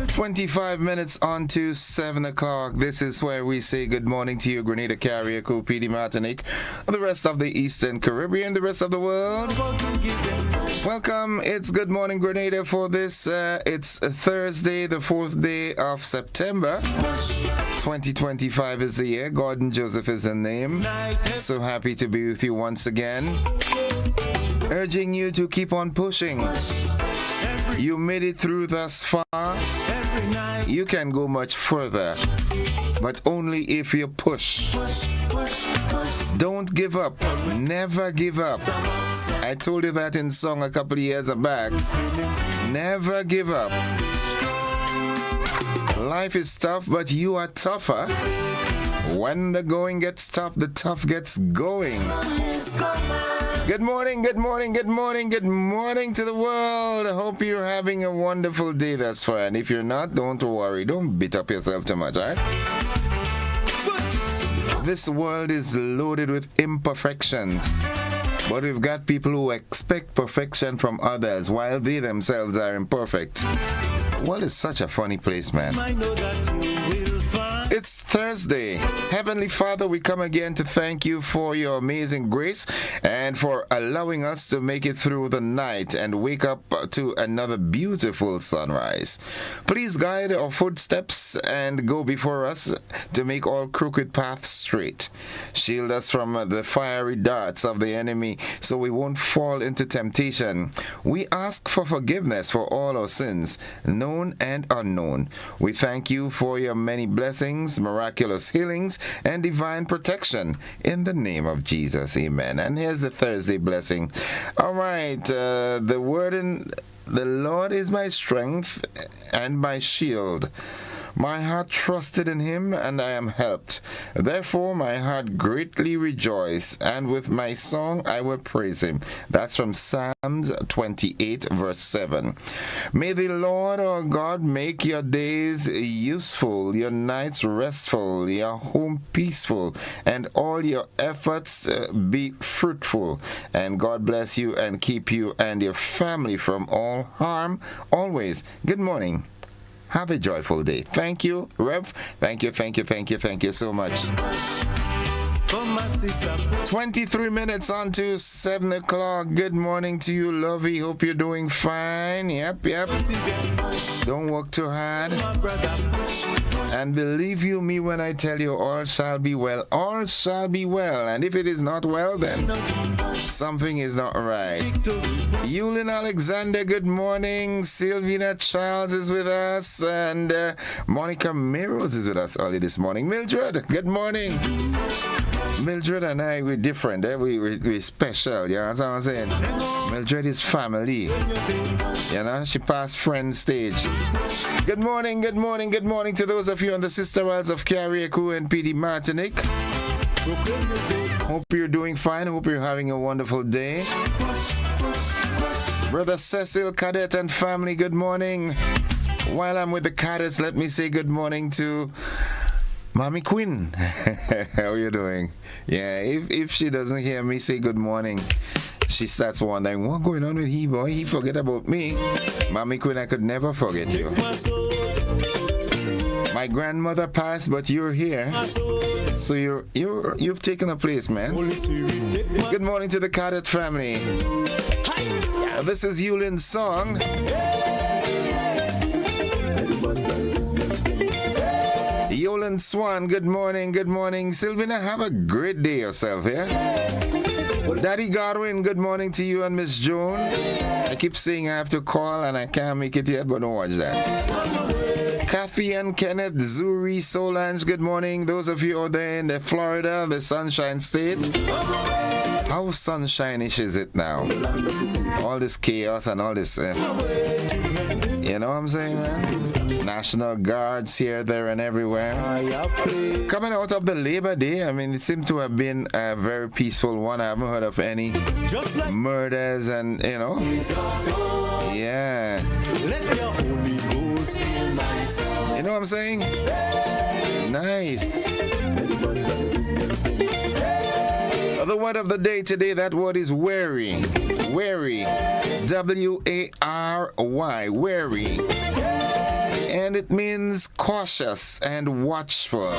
25 minutes on to 7 o'clock. This is where we say good morning to you, Grenada, Carriacou, PD, Martinique, the rest of the Eastern Caribbean, the rest of the world. Welcome. It's Good Morning Grenada for this. It's Thursday, the 4th day of September. 2025 is the year. Gordon Joseph is the name. So happy to be with you once again. Urging you to keep on pushing. You made it through thus far. You can go much further, but only if you push. Don't give up. Never give up. I told you that in song a couple of years back. Never give up. Life is tough, but you are tougher. When the going gets tough, the tough gets going. Good morning, good morning, good morning, good morning to the world. I hope you're having a wonderful day thus far. And if you're not, don't worry. Don't beat up yourself too much, all right? This world is loaded with imperfections. But we've got people who expect perfection from others while they themselves are imperfect. Well, it's such a funny place, man. It's Thursday. Heavenly Father, we come again to thank you for your amazing grace and for allowing us to make it through the night and wake up to another beautiful sunrise. Please guide our footsteps and go before us to make all crooked paths straight. Shield us from the fiery darts of the enemy so we won't fall into temptation. We ask for forgiveness for all our sins, known and unknown. We thank you for your many blessings, miraculous healings, and divine protection in the name of Jesus. Amen. And here's the Thursday blessing. All right. The word in the Lord is my strength and my shield. My heart trusted in him, and I am helped. Therefore, my heart greatly rejoiced, and with my song I will praise him. That's from Psalms 28, verse 7. May the Lord our God make your days useful, your nights restful, your home peaceful, and all your efforts be fruitful. And God bless you and keep you and your family from all harm always. Good morning. Have a joyful day. Thank you, Rev. Thank you so much. 23 minutes on to 7 o'clock. Good morning to you, Lovey. Hope you're doing fine. Yep. Don't work too hard. And believe you me when I tell you all shall be well. All shall be well. And if it is not well, then something is not right. Yulin Alexander, good morning. Sylvina Charles is with us. And Monica Meros is with us early this morning. Mildred, good morning. Mildred and I, we're different. We're special. You know what I'm saying? Mildred is family. You know, she passed friend stage. Good morning to those of you on the Sister Isles of Carriacou and PD Martinique. Hope you're doing fine. Hope you're having a wonderful day. Brother Cecil, Cadet and family, good morning. While I'm with the cadets, let me say good morning to Mommy Quinn. How are you doing? Yeah, if she doesn't hear me say good morning, she starts wondering, what's going on with he, boy? He forget about me. Mommy Quinn, I could never forget you. My grandmother passed, but you're here. So you've taken a place, man. Good morning to the Cadet family. This is Yulin's song. Yolan Swan, good morning. Sylvina, have a great day yourself, yeah? Daddy Godwin, good morning to you and Miss Joan. I keep saying I have to call and I can't make it yet, but don't watch that. Kathy and Kenneth, Zuri, Solange, good morning. Those of you out there in the Florida, the Sunshine State. How sunshine-ish is it now? All this chaos and all this, you know what I'm saying, man? National Guards here, there, and everywhere. Coming out of the Labor Day, I mean, it seemed to have been a very peaceful one. I haven't heard of any murders and, you know. Yeah. You know what I'm saying? Nice. The word of the day today, that word is wary. Wary. W-A-R-Y. Wary. And it means cautious and watchful.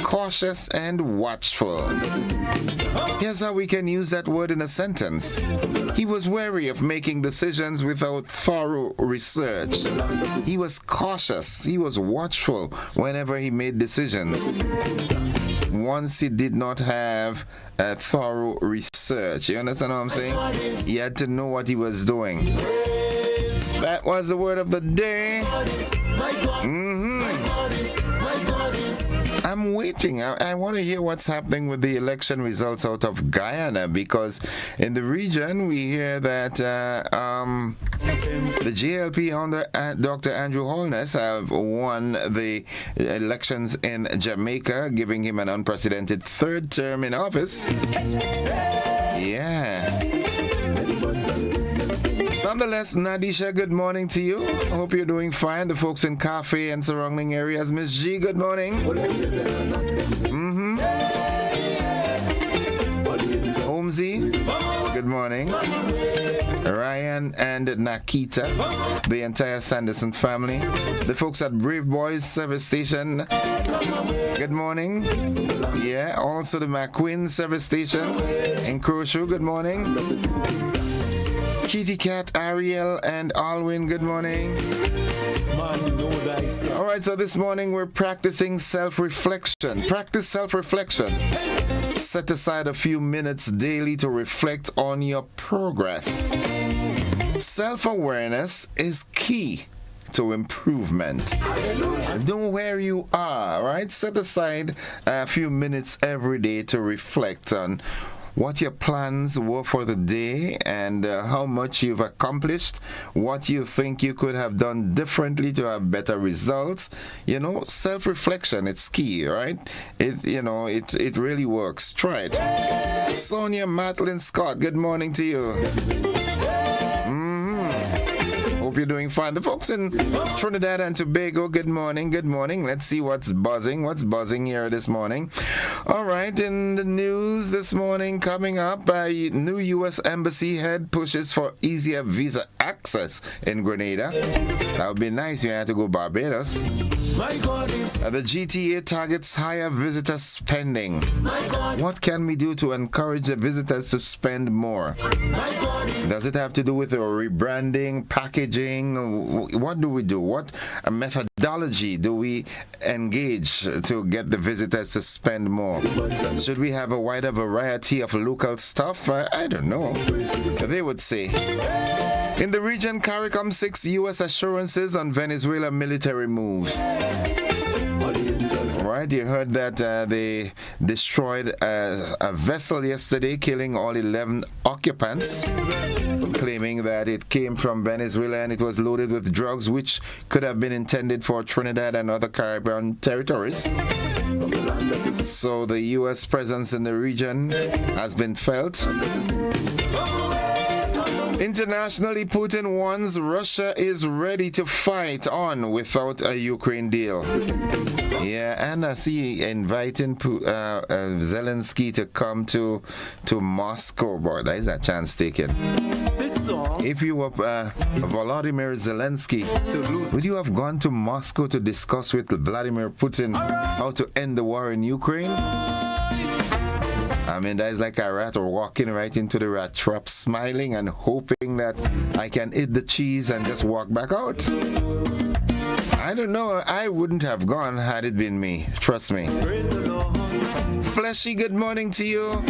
Cautious and watchful. Here's how we can use that word in a sentence. He was wary of making decisions without thorough research. He was cautious. He was watchful whenever he made decisions. Once he did not have a thorough research. You understand what I'm saying? He had to know what he was doing. That was the word of the day. I'm waiting. I want to hear what's happening with the election results out of Guyana, because in the region we hear that the GLP under Dr. Andrew Holness have won the elections in Jamaica, giving him an unprecedented third term in office. Yeah. Nonetheless, Nadisha, good morning to you. I hope you're doing fine. The folks in Cafe and surrounding areas. Miss G, good morning. Holmesy, good morning. Ryan and Nakita, the entire Sanderson family. The folks at Brave Boys Service Station, good morning. Yeah, also the McQueen Service Station in Croshu, good morning. Kitty Cat, Ariel, and Alwyn, good morning. All right, so this morning we're practicing self-reflection. Practice self-reflection. Set aside a few minutes daily to reflect on your progress. Self-awareness is key to improvement. Know where you are, right? Set aside a few minutes every day to reflect on what your plans were for the day and how much you've accomplished, what you think you could have done differently to have better results. You know, self-reflection, it's key, right? It really works. Try it. Sonia Madeline Scott, good morning to you. Hope you're doing fine. The folks in Trinidad and Tobago, good morning, good morning. Let's see what's buzzing here this morning. All right, in the news this morning, coming up, a new U.S. Embassy head pushes for easier visa access in Grenada. That would be nice. You had to go Barbados. The GTA targets higher visitor spending. What can we do to encourage the visitors to spend more? Does it have to do with the rebranding, packaging? What do we do? What methodology do we engage to get the visitors to spend more? Should we have a wider variety of local stuff? I don't know. They would say. In the region, CARICOM 6 U.S. assurances on Venezuela military moves. Right, you heard that they destroyed a vessel yesterday, killing all 11 occupants, claiming that it came from Venezuela and it was loaded with drugs which could have been intended for Trinidad and other Caribbean territories. So the U.S. presence in the region has been felt. Internationally, Putin warns Russia is ready to fight on without a Ukraine deal. Yeah, and I see inviting Zelensky to come to Moscow. Boy, that is a chance taken. If you were Volodymyr Zelensky, would you have gone to Moscow to discuss with Vladimir Putin how to end the war in Ukraine? I mean, that is like a rat walking right into the rat trap, smiling and hoping that I can eat the cheese and just walk back out. I don't know. I wouldn't have gone had it been me. Trust me. Fleshy, good morning to you.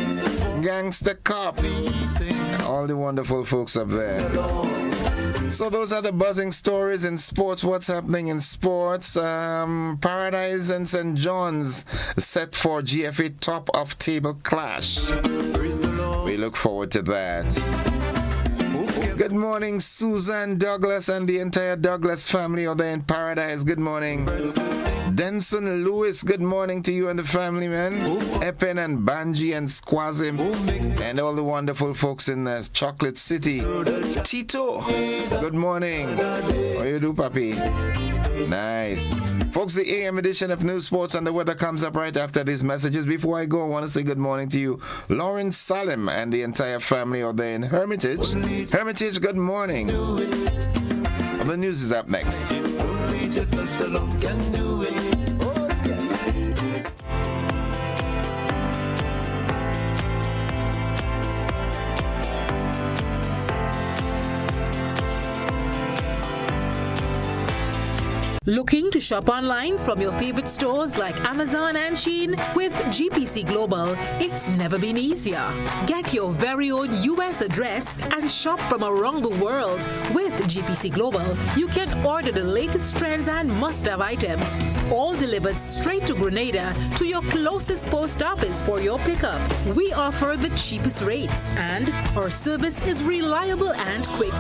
Gangster Cop. All the wonderful folks up there. So those are the buzzing stories in sports. What's happening in sports? Paradise and St. John's set for GFA top of table clash. We look forward to that. Good morning, Susan Douglas and the entire Douglas family over there in Paradise. Good morning. Denson Lewis, good morning to you and the family, man. Epen and Banji and Squazim and all the wonderful folks in Chocolate City. Tito, good morning. How you do, papi? Nice. Folks, the AM edition of News, Sports and the Weather comes up right after these messages. Before I go, I want to say good morning to you, Lauren Salim and the entire family out there in Hermitage. Hermitage, good morning. The news is up next. It's only just a salon can do it. Oh, yes. Looking to shop online from your favorite stores like Amazon and Shein? With GPC Global, it's never been easier. Get your very own US address and shop from around the world. With GPC Global, you can order the latest trends and must-have items, all delivered straight to Grenada to your closest post office for your pickup. We offer the cheapest rates and our service is reliable and quick.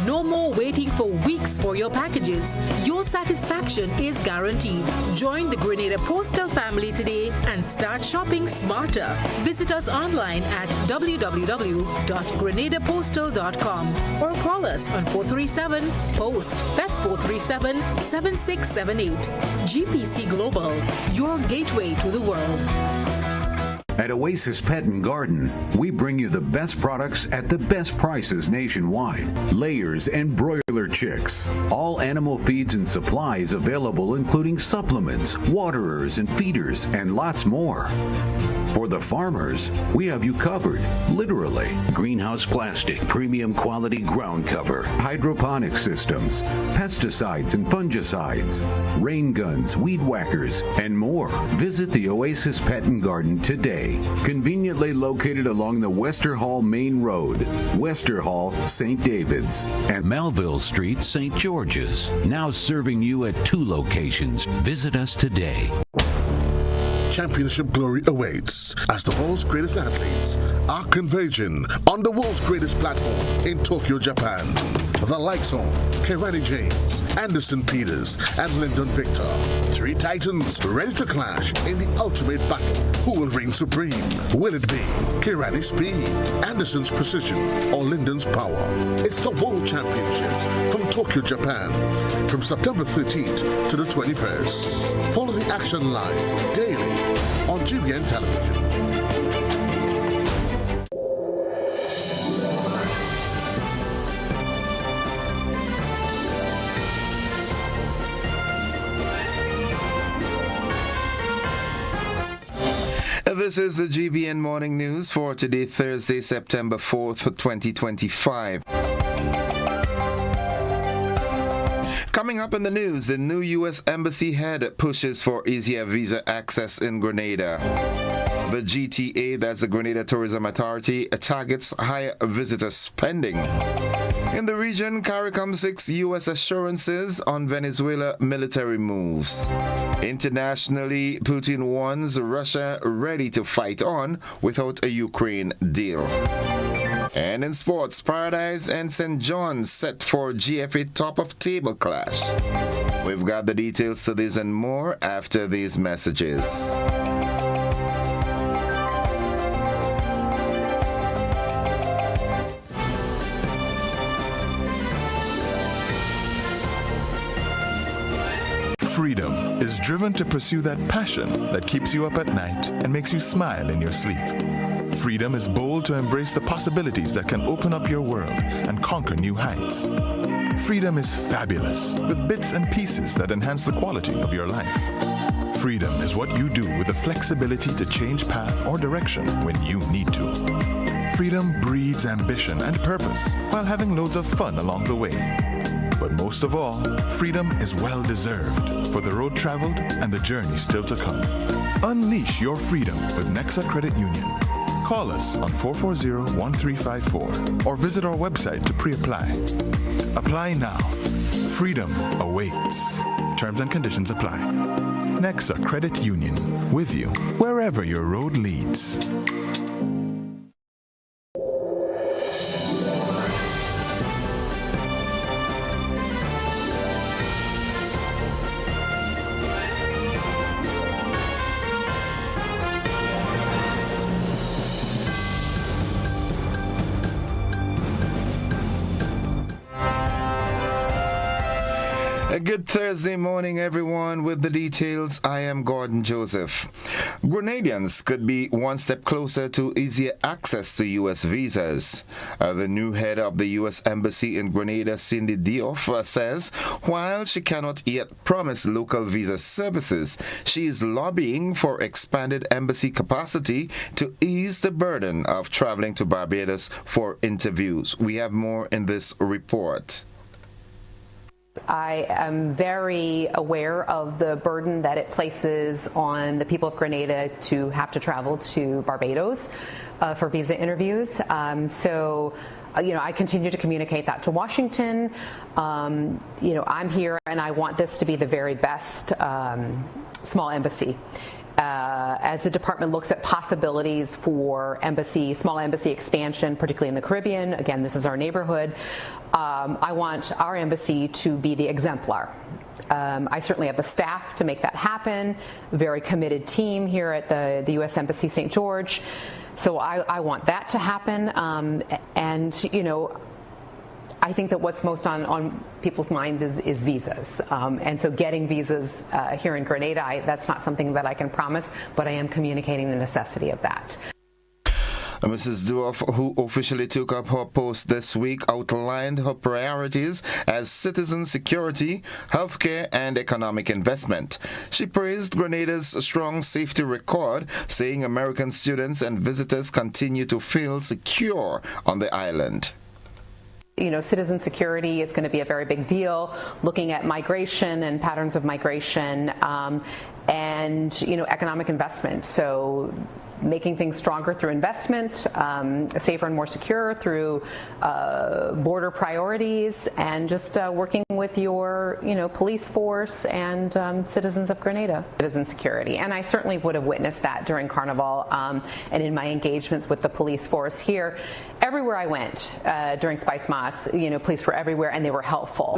No more waiting for weeks for your packages. Your satisfaction is guaranteed. Join the Grenada Postal family today and start shopping smarter. Visit us online at www.grenadapostal.com or call us on 437-POST. That's 437-7678. GPC Global, your gateway to the world. At Oasis Pet and Garden, we bring you the best products at the best prices nationwide. Layers and broiler chicks. All animal feeds and supplies available, including supplements, waterers and feeders, and lots more. For the farmers, we have you covered, literally. Greenhouse plastic, premium quality ground cover, hydroponic systems, pesticides and fungicides, rain guns, weed whackers, and more. Visit the Oasis Pet and Garden today. Conveniently located along the Wester Hall Main Road, Wester Hall, St. David's, and Melville Street, St. George's. Now serving you at 2 locations. Visit us today. Championship glory awaits as the world's greatest athletes are converging on the world's greatest platform in Tokyo, Japan. The likes of Kerani James, Anderson Peters, and Lyndon Victor. 3 titans ready to clash in the ultimate battle. Who will reign supreme? Will it be Kerani's speed, Anderson's precision, or Lyndon's power? It's the World Championships from Tokyo, Japan, from September 13th to the 21st. Follow the action live daily on GBN Television. This is the GBN Morning News for today, Thursday, September 4th, 2025. Coming up in the news, the new U.S. Embassy head pushes for easier visa access in Grenada. The GTA, that's the Grenada Tourism Authority, targets higher visitor spending. In the region, CARICOM 6 U.S. assurances on Venezuela military moves. Internationally, Putin warns Russia ready to fight on without a Ukraine deal. And in sports, Paradise and St. John's set for GFA top of table clash. We've got the details to this and more after these messages. Freedom is driven to pursue that passion that keeps you up at night and makes you smile in your sleep. Freedom is bold to embrace the possibilities that can open up your world and conquer new heights. Freedom is fabulous with bits and pieces that enhance the quality of your life. Freedom is what you do with the flexibility to change path or direction when you need to. Freedom breeds ambition and purpose while having loads of fun along the way. But most of all, freedom is well-deserved for the road traveled and the journey still to come. Unleash your freedom with Nexa Credit Union. Call us on 440-1354 or visit our website to pre-apply. Apply now. Freedom awaits. Terms and conditions apply. Nexa Credit Union, with you wherever your road leads. A good Thursday morning, everyone. With the details, I am Gordon Joseph. Grenadians could be one step closer to easier access to U.S. visas. The new head of the U.S. Embassy in Grenada, Cindy Diouf, says while she cannot yet promise local visa services, she is lobbying for expanded embassy capacity to ease the burden of traveling to Barbados for interviews. We have more in this report. I am very aware of the burden that it places on the people of Grenada to have to travel to Barbados for visa interviews. I continue to communicate that to Washington. I'm here and I want this to be the very best small embassy. As the department looks at possibilities for small embassy expansion, particularly in the Caribbean, again, this is our neighborhood, I want our embassy to be the exemplar. I certainly have the staff to make that happen, very committed team here at the U.S. Embassy St. George. So I want that to happen. I think that what's most on people's minds is visas. And so getting visas here in Grenada, that's not something that I can promise, but I am communicating the necessity of that. Mrs. Diouf, who officially took up her post this week, outlined her priorities as citizen security, healthcare, and economic investment. She praised Grenada's strong safety record, saying American students and visitors continue to feel secure on the island. Citizen security is going to be a very big deal, looking at migration and patterns of migration, and economic investment. So making things stronger through investment, safer and more secure through border priorities, and just working with your police force and citizens of Grenada. Citizen security, and I certainly would have witnessed that during Carnival and in my engagements with the police force here. Everywhere I went during Spice Moss, police were everywhere and they were helpful.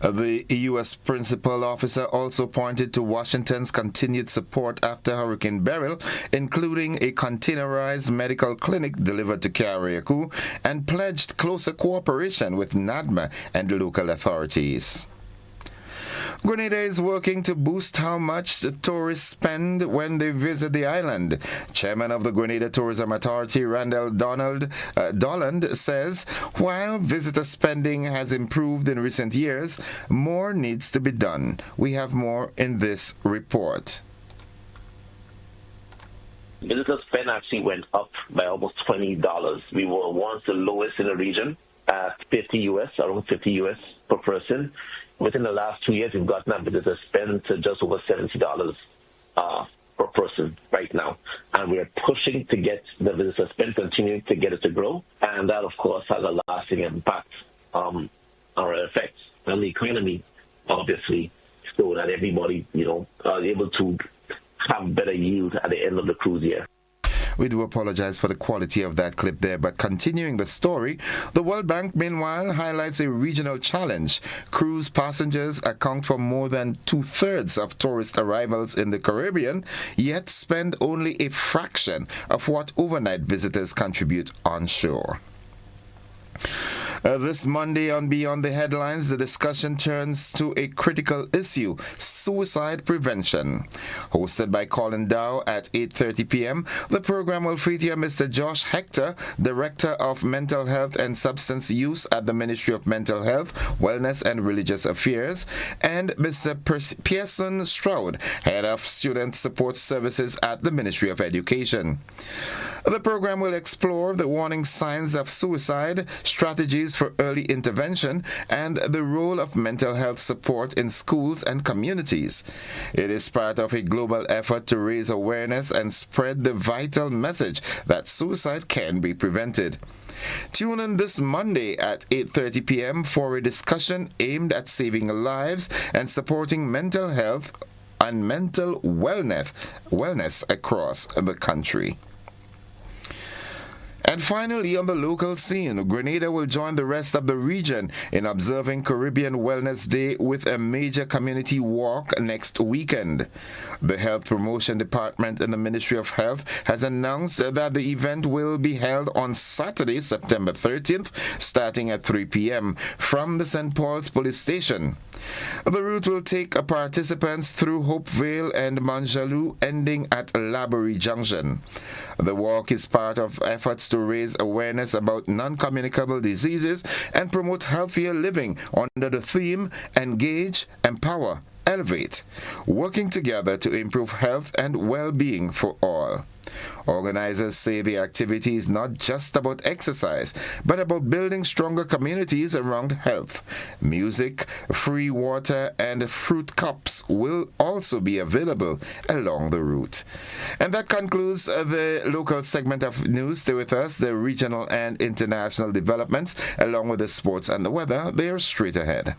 The U.S. principal officer also pointed to Washington's continued support after Hurricane Beryl, including a containerized medical clinic delivered to Carriacou, and pledged closer cooperation with NADMA and local authorities. Grenada is working to boost how much the tourists spend when they visit the island. Chairman of the Grenada Tourism Authority, Randall Dolland, says while visitor spending has improved in recent years, more needs to be done. We have more in this report. Visitor spend actually went up by almost $20. We were once the lowest in the region at around 50 US per person. Within the last 2 years, we've gotten our visitor spend to just over $70 per person right now. And we are pushing to get the visitor spend, continuing to get it to grow. And that, of course, has a lasting impact on our effects on the economy, obviously, so that everybody, are able to have better yield at the end of the cruise year. We do apologize for the quality of that clip there, but continuing the story, the World Bank, meanwhile, highlights a regional challenge. Cruise passengers account for more than 2/3 of tourist arrivals in the Caribbean, yet spend only a fraction of what overnight visitors contribute on shore. This Monday on Beyond the Headlines, the discussion turns to a critical issue, suicide prevention. Hosted by Colin Dow at 8:30 p.m., the program will feature Mr. Josh Hector, Director of Mental Health and Substance Use at the Ministry of Mental Health, Wellness and Religious Affairs, and Mr. Pearson Stroud, Head of Student Support Services at the Ministry of Education. The program will explore the warning signs of suicide, strategies for early intervention, and the role of mental health support in schools and communities. It is part of a global effort to raise awareness and spread the vital message that suicide can be prevented. Tune in this Monday at 8:30 p.m. for a discussion aimed at saving lives and supporting mental health and mental wellness across the country. And finally, on the local scene, Grenada will join the rest of the region in observing Caribbean Wellness Day with a major community walk next weekend. The Health Promotion Department in the Ministry of Health has announced that the event will be held on Saturday, September 13th, starting at 3 p.m. from the St. Paul's Police Station. The route will take participants through Hopevale and Manjaloo, ending at Laborie Junction. The walk is part of efforts to raise awareness about non-communicable diseases and promote healthier living under the theme Engage, Empower, Elevate, working together to improve health and well-being for all. Organizers say the activity is not just about exercise, but about building stronger communities around health. Music, free water, and fruit cups will also be available along the route. And that concludes the local segment of news. Stay with us. The regional and international developments, along with the sports and the weather, they are straight ahead.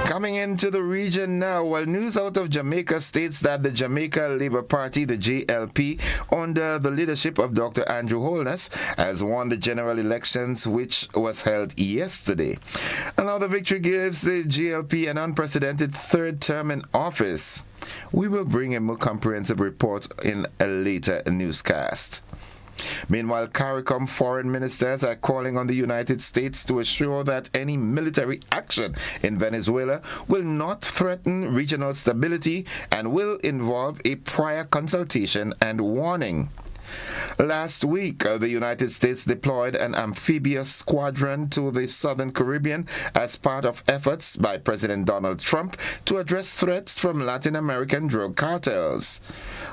Coming into the region now, well, news out of Jamaica states that the Jamaica Labour Party, the JLP, under the leadership of Dr. Andrew Holness, has won the general elections, which was held yesterday. And now the victory gives the JLP an unprecedented third term in office. We will bring a more comprehensive report in a later newscast. Meanwhile, CARICOM foreign ministers are calling on the United States to assure that any military action in Venezuela will not threaten regional stability and will involve a prior consultation and warning. Last week, the United States deployed an amphibious squadron to the Southern Caribbean as part of efforts by President Donald Trump to address threats from Latin American drug cartels.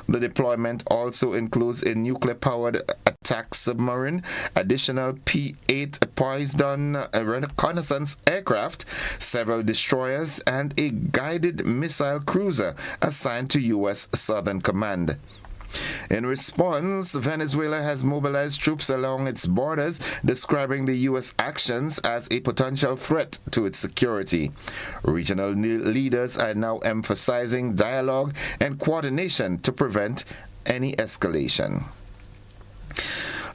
The deployment also includes a nuclear-powered attack submarine, additional P-8 Poseidon reconnaissance aircraft, several destroyers, and a guided missile cruiser assigned to U.S. Southern Command. In response, Venezuela has mobilized troops along its borders, describing the U.S. actions as a potential threat to its security. Regional leaders are now emphasizing dialogue and coordination to prevent any escalation.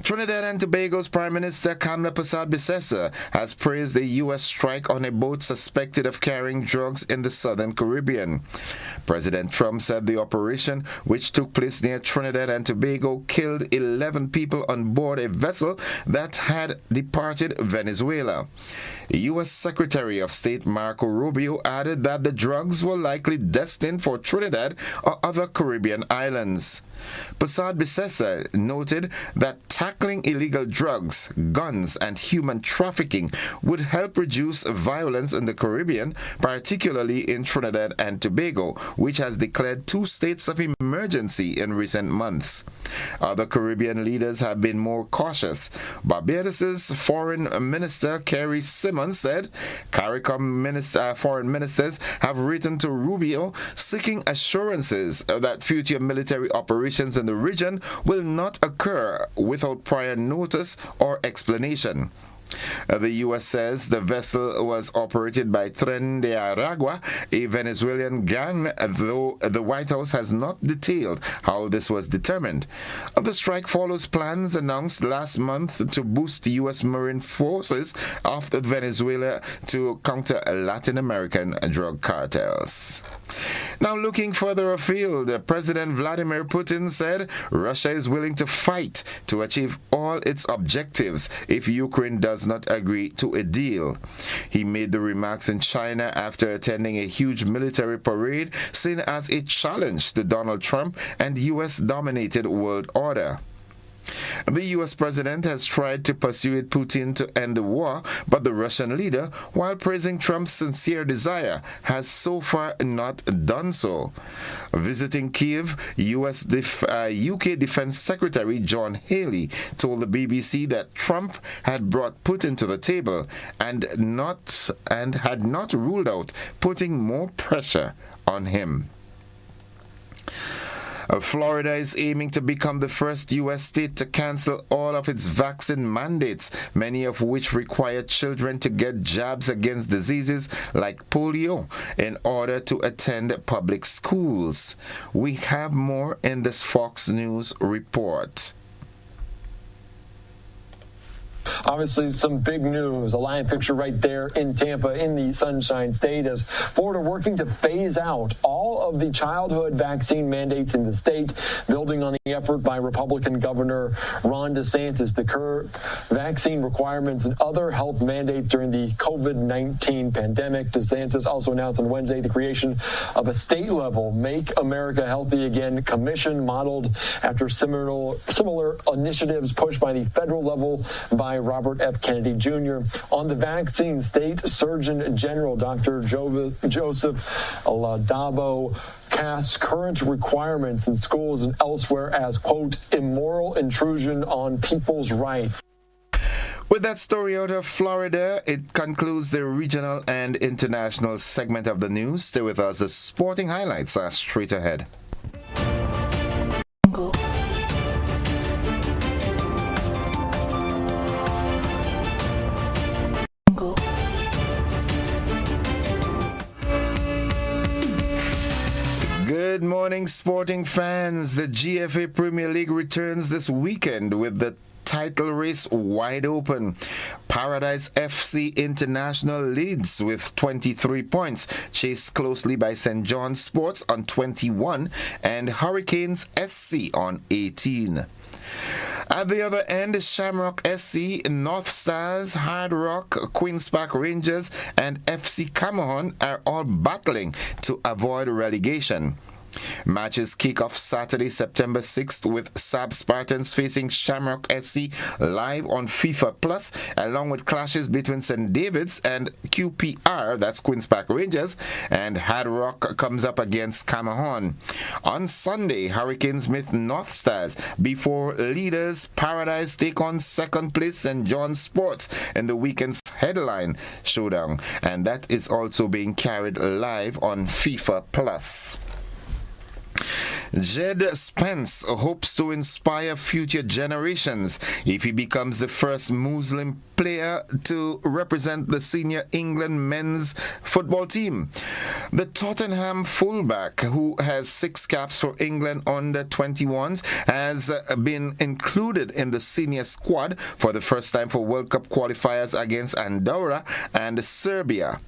Trinidad and Tobago's Prime Minister Kamla Persad-Bissessar has praised the U.S. strike on a boat suspected of carrying drugs in the Southern Caribbean. President Trump said the operation, which took place near Trinidad and Tobago, killed 11 people on board a vessel that had departed Venezuela. U.S. Secretary of State Marco Rubio added that the drugs were likely destined for Trinidad or other Caribbean islands. Persad-Bissessar noted that tackling illegal drugs, guns, and human trafficking would help reduce violence in the Caribbean, particularly in Trinidad and Tobago, which has declared 2 states of emergency in recent months. Other Caribbean leaders have been more cautious. Barbados's Foreign Minister Kerry Simmons said CARICOM foreign ministers have written to Rubio seeking assurances that future military operations in the region will not occur without prior notice or explanation. The U.S. says the vessel was operated by Tren de Aragua, a Venezuelan gang, though the White House has not detailed how this was determined. The strike follows plans announced last month to boost the U.S. Marine forces off Venezuela to counter Latin American drug cartels. Now, looking further afield, President Vladimir Putin said Russia is willing to fight to achieve all its objectives if Ukraine does not agree to a deal. He made the remarks in China after attending a huge military parade seen as a challenge to Donald Trump and U.S.-dominated world order. The U.S. president has tried to persuade Putin to end the war, but the Russian leader, while praising Trump's sincere desire, has so far not done so. Visiting Kiev, UK Defense Secretary John Haley told the BBC that Trump had brought Putin to the table and had not ruled out putting more pressure on him. Florida is aiming to become the first U.S. state to cancel all of its vaccine mandates, many of which require children to get jabs against diseases like polio in order to attend public schools. We have more in this Fox News report. Obviously, some big news. A live picture right there in Tampa in the Sunshine State as Florida working to phase out all of the childhood vaccine mandates in the state, building on the effort by Republican Governor Ron DeSantis to curb vaccine requirements and other health mandates during the COVID-19 pandemic. DeSantis also announced on Wednesday the creation of a state-level Make America Healthy Again commission modeled after similar initiatives pushed by the federal level by Robert F. Kennedy Jr. On the vaccine, State Surgeon General Dr. Joseph Ladabo casts current requirements in schools and elsewhere as, quote, immoral intrusion on people's rights. With that story out of Florida, it concludes the regional and international segment of the news. Stay with us. The sporting highlights are straight ahead. Good morning, sporting fans. The GFA Premier League returns this weekend with the title race wide open. Paradise FC International leads with 23 points, chased closely by St. John's Sports on 21 and Hurricanes SC on 18. At the other end, Shamrock SC, North Stars, Hard Rock, Queen's Park Rangers, and FC Cameron are all battling to avoid relegation. Matches kick off Saturday, September 6th with Sab Spartans facing Shamrock SC live on FIFA Plus, along with clashes between St. David's and QPR, that's Queen's Park Rangers, and Hard Rock comes up against Cameron. On Sunday, Hurricanes meet North Stars before leaders Paradise take on second place St. John's Sports in the weekend's headline showdown, and that is also being carried live on FIFA Plus. Jed Spence hopes to inspire future generations if he becomes the first Muslim player to represent the senior England men's football team. The Tottenham fullback, who has 6 caps for England under 21s, has been included in the senior squad for the first time for World Cup qualifiers against Andorra and Serbia.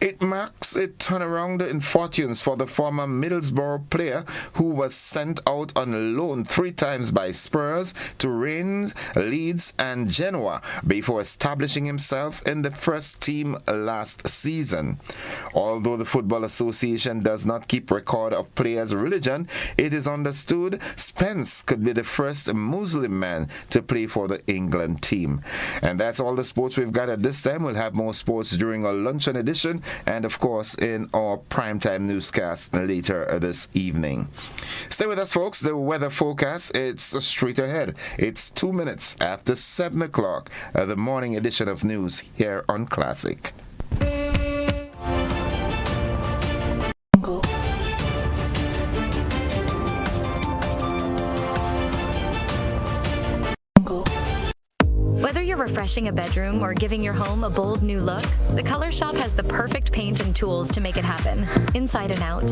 It marks a turnaround in fortunes for the former Middlesbrough player who was sent out on loan 3 times by Spurs to Rennes, Leeds and Genoa before establishing himself in the first team last season. Although the Football Association does not keep record of players' religion, it is understood Spence could be the first Muslim man to play for the England team. And that's all the sports we've got at this time. We'll have more sports during our luncheon edition and, of course, in our primetime newscast later this evening. Stay with us, folks. The weather forecast, it's straight ahead. It's 2 minutes after 7 o'clock, the morning edition of news here on Classic. Whether you're refreshing a bedroom or giving your home a bold new look, the Color Shop has the perfect paint and tools to make it happen, inside and out.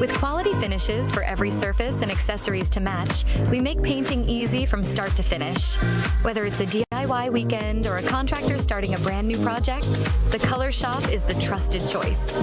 With quality finishes for every surface and accessories to match, we make painting easy from start to finish. Whether it's a DIY weekend or a contractor starting a brand new project, the Color Shop is the trusted choice.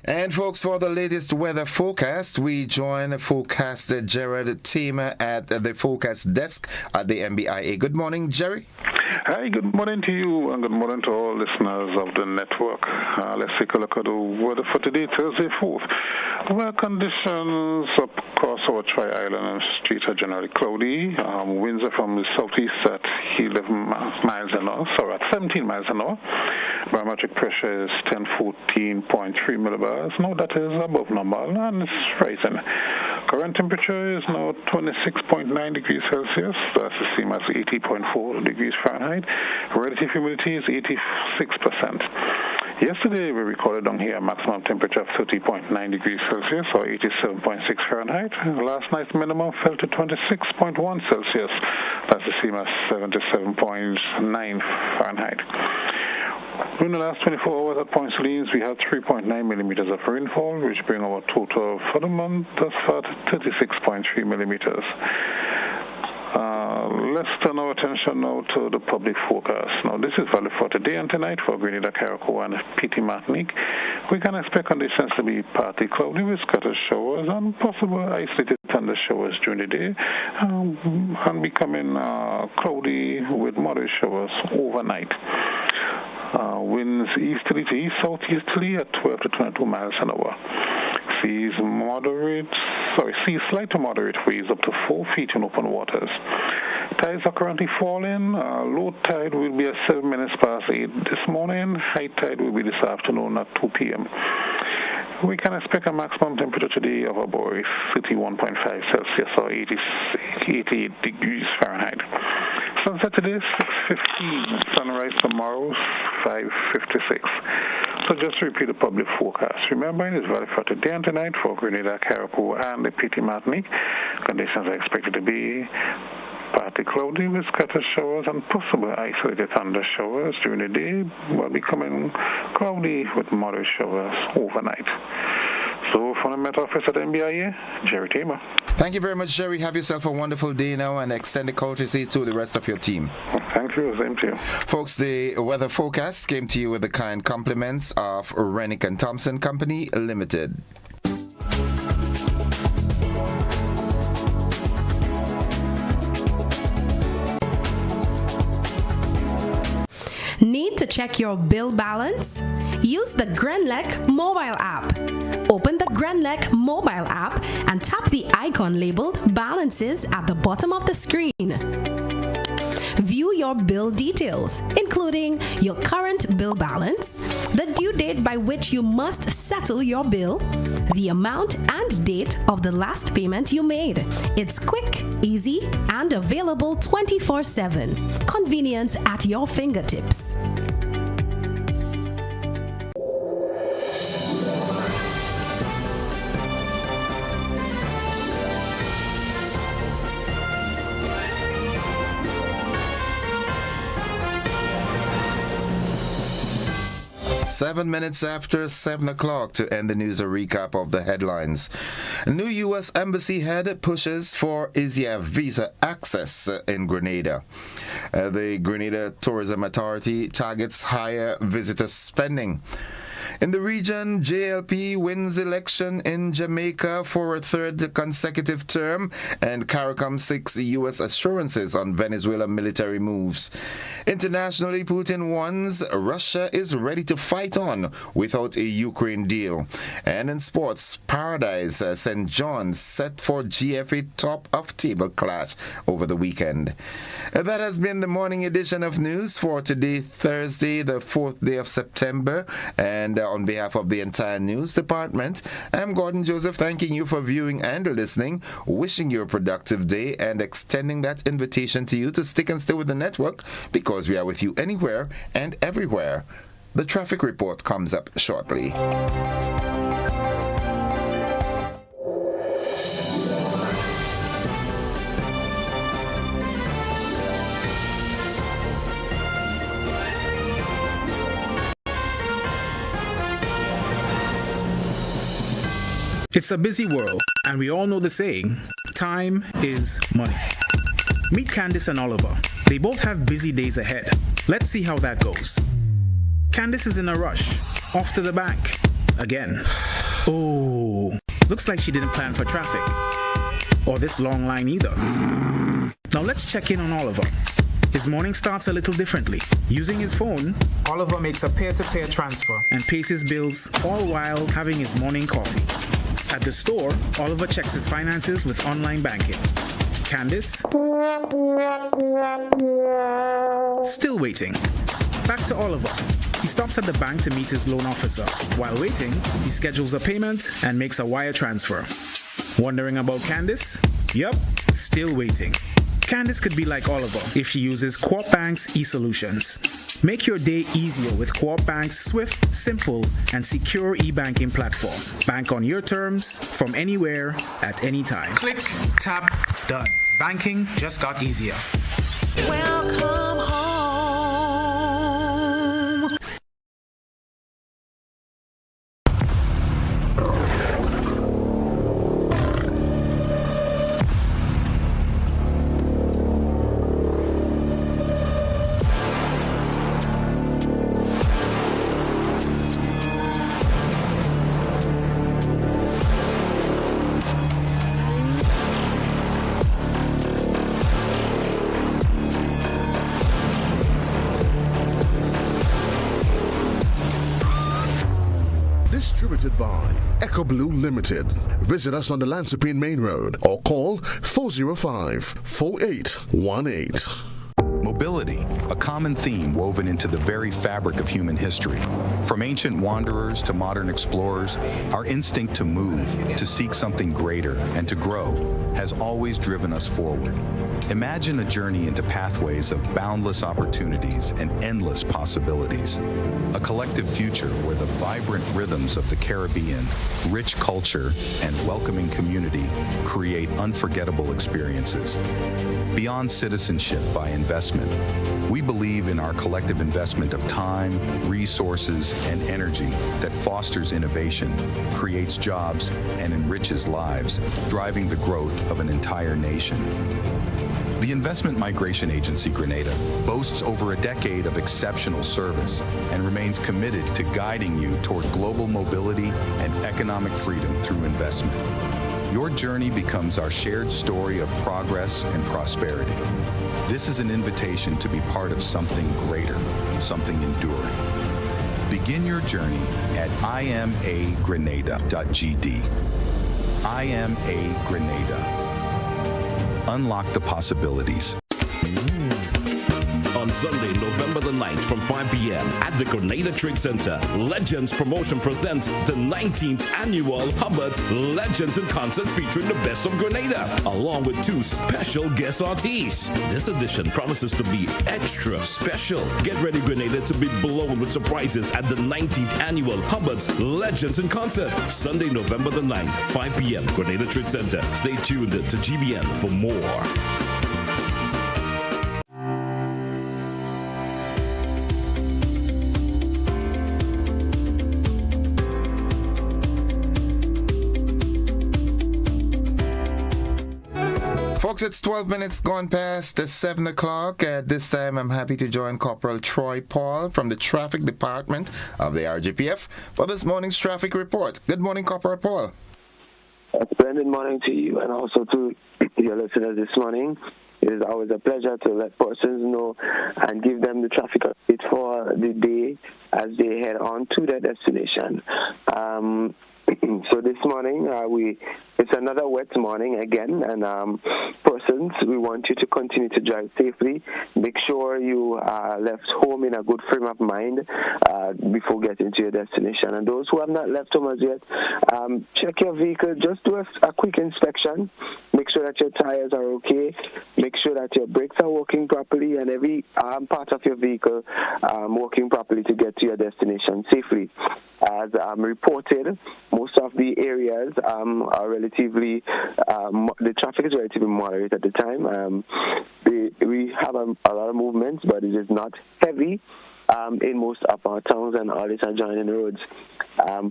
And folks, for the latest weather forecast, we join forecaster Gerard Tamer at the forecast desk at the MBIA. Good morning, Jerry. Hi, good morning to you and good morning to all listeners of the network. Let's take a look at the weather for today, Thursday 4th. Weather conditions across South Troy Island and streets are generally cloudy. Winds are from the southeast at 11 miles an hour, at 17 miles an hour. Barometric pressure is 1014.3 millibars. Now that is above normal and it's rising. Current temperature is now 26.9 degrees Celsius. That's the same as 80.4 degrees Fahrenheit. Relative humidity is 86%. Yesterday, we recorded down here a maximum temperature of 30.9 degrees Celsius or 87.6 Fahrenheit. Last night's minimum fell to 26.1 Celsius. That's the same as 77.9 Fahrenheit. During the last 24 hours at Point Salines, we had 3.9 millimeters of rainfall, which bring our total for the month thus far to 36.3 millimeters. Let's turn our attention now to the public forecast. Now, this is valid for today and tonight for Grenada, Carriacou, and PT Martinique. We can expect conditions to be partly cloudy with scattered showers and possible isolated thunder showers during the day, and becoming cloudy with moderate showers overnight. Winds easterly to east southeasterly at 12 to 22 miles an hour. Seas slight to moderate waves up to 4 feet in open waters. Tides are currently falling. Low tide will be at 7 minutes past 8 this morning. High tide will be this afternoon at 2 p.m. We can expect a maximum temperature today of about 51.5 Celsius or 88 degrees Fahrenheit. Sunset today, 6:15. Sunrise tomorrow, 5:56. So just to repeat the public forecast. Remember, it is valid for today and tonight for Grenada, Carriacou, and the PT Martinique. Conditions are expected to be partly cloudy with scattered showers and possible isolated thunder showers during the day, while becoming cloudy with moderate showers overnight. So from the Met Office at NBIA, Jerry Tamer. Thank you very much, Jerry. Have yourself a wonderful day now and extend the courtesy to the rest of your team. Thank you. Same to you. Folks, the weather forecast came to you with the kind compliments of Rennick and Thompson Company Limited. Need to check your bill balance? Use the Grenlec mobile app. Open the Grenlec mobile app and tap the icon labeled Balances at the bottom of the screen. View your bill details, including your current bill balance, the due date by which you must settle your bill, the amount and date of the last payment you made. It's quick, easy, and available 24/7. Convenience at your fingertips. Seven minutes after 7 o'clock to end the news, a recap of the headlines. New U.S. Embassy head pushes for easier visa access in Grenada. The Grenada Tourism Authority targets higher visitor spending. In the region, JLP wins election in Jamaica for a third consecutive term, and CARICOM seeks U.S. assurances on Venezuela military moves. Internationally, Putin warns Russia is ready to fight on without a Ukraine deal. And in sports, Paradise St. John's set for GFA top-of-table clash over the weekend. That has been the morning edition of news for today, Thursday, the 4th day of September, and on behalf of the entire news department, I'm Gordon Joseph, thanking you for viewing and listening, wishing you a productive day, and extending that invitation to you to stick and stay with the network, because we are with you anywhere and everywhere. The traffic report comes up shortly. It's a busy world, and we all know the saying, time is money. Meet Candice and Oliver. They both have busy days ahead. Let's see how that goes. Candice is in a rush, off to the bank, again. Oh, looks like she didn't plan for traffic, or this long line either. Now let's check in on Oliver. His morning starts a little differently. Using his phone, Oliver makes a peer-to-peer transfer and pays his bills, all while having his morning coffee. At the store, Oliver checks his finances with online banking. Candice? Still waiting. Back to Oliver. He stops at the bank to meet his loan officer. While waiting, he schedules a payment and makes a wire transfer. Wondering about Candice? Yup, still waiting. Candice could be like Oliver if she uses Co-op Bank's e-solutions. Make your day easier with Co-op Bank's swift, simple, and secure e-banking platform. Bank on your terms, from anywhere, at any time. Click, tap, done. Banking just got easier. Welcome home. Distributed by Echo Blue Limited. Visit us on the Lansopine Main Road or call 405-4818. Mobility, a common theme woven into the very fabric of human history. From ancient wanderers to modern explorers, our instinct to move, to seek something greater, and to grow has always driven us forward. Imagine a journey into pathways of boundless opportunities and endless possibilities. A collective future where the vibrant rhythms of the Caribbean, rich culture, and welcoming community create unforgettable experiences. Beyond citizenship by investment, we believe in our collective investment of time, resources, and energy that fosters innovation, creates jobs, and enriches lives, driving the growth of an entire nation. The Investment Migration Agency Grenada boasts over a decade of exceptional service and remains committed to guiding you toward global mobility and economic freedom through investment. Your journey becomes our shared story of progress and prosperity. This is an invitation to be part of something greater, something enduring. Begin your journey at imagrenada.gd. IMA Grenada. Unlock the possibilities. On Sunday, November the 9th from 5 p.m. at the Grenada Trade Center, Legends Promotion presents the 19th annual Hubbard's Legends in Concert featuring the best of Grenada, along with two special guest artists. This edition promises to be extra special. Get ready, Grenada, to be blown with surprises at the 19th annual Hubbard's Legends in Concert, Sunday, November the 9th, 5 p.m. Grenada Trade Center. Stay tuned to GBN for more. Folks, it's 12 minutes gone past the 7 o'clock. At this time, I'm happy to join Corporal Troy Paul from the Traffic Department of the RGPF for this morning's traffic report. Good morning, Corporal Paul. A splendid morning to you and also to your listeners this morning. It is always a pleasure to let persons know and give them the traffic update for the day as they head on to their destination. So this morning, it's another wet morning again, and persons, we want you to continue to drive safely. Make sure you are left home in a good frame of mind before getting to your destination. And those who have not left home as yet, check your vehicle. Just do a quick inspection. Make sure that your tires are okay. Make sure that your brakes are working properly and every part of your vehicle working properly to get to your destination safely. As reported, most of the areas are relatively, the traffic is relatively moderate at the time. We have a lot of movements, but it is not heavy in most of our towns and all these adjoining roads.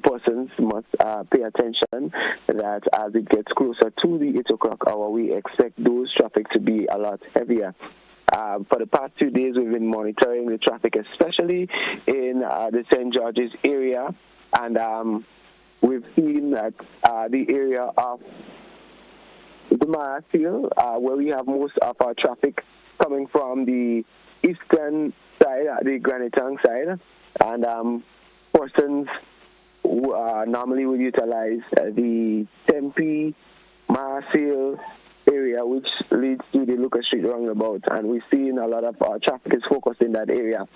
Persons must pay attention that as it gets closer to the 8 o'clock hour, we expect those traffic to be a lot heavier. For the past 2 days, we've been monitoring the traffic, especially in the St. George's area, and we've seen that the area of the Marasfield, where we have most of our traffic coming from the eastern side, the Granitang side, and persons normally would utilize the Tempe, Marseille area, which leads to the Lucas Street roundabout, and we're seeing a lot of traffic is focused in that area.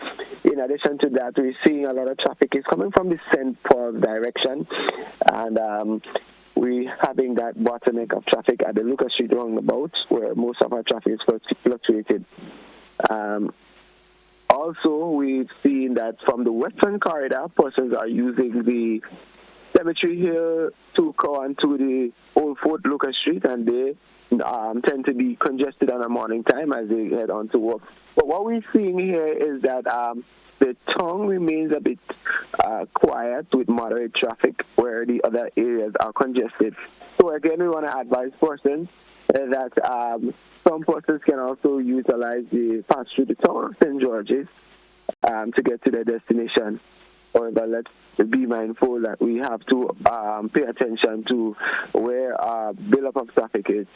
In addition to that, we're seeing a lot of traffic is coming from the St. Paul direction, and we're having that bottleneck of traffic at the Lucas Street roundabout, where most of our traffic is fluctuated. Also, we've seen that from the western corridor, persons are using the Cemetery Hill to go on to the Old Fort Lucas Street, and they tend to be congested on a morning time as they head on to work. But what we're seeing here is that the town remains a bit quiet with moderate traffic, where the other areas are congested. So again, we want to advise persons that some persons can also utilize the pass through the town of St. George's to get to their destination. However, let's be mindful that we have to pay attention to where build-up of traffic is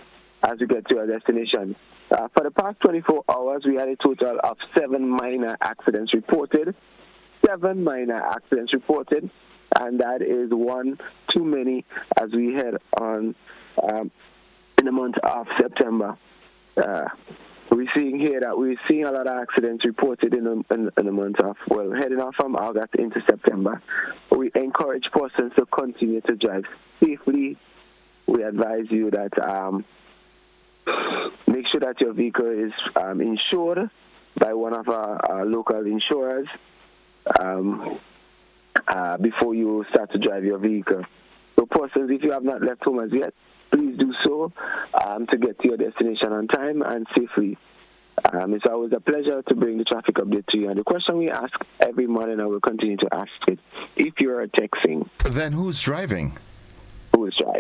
as we get to our destination. For the past 24 hours, we had a total of 7 minor accidents reported. 7 minor accidents reported, and that is one too many as we head on in the month of September. We're seeing here that we're seeing a lot of accidents reported in the month of, heading off from August into September. We encourage persons to continue to drive safely. We advise you that make sure that your vehicle is insured by one of our local insurers before you start to drive your vehicle. So persons, if you have not left home as yet, please do so to get to your destination on time and safely. It's always a pleasure to bring the traffic update to you. And the question we ask every morning, I will continue to ask it. If you are texting, then who's driving?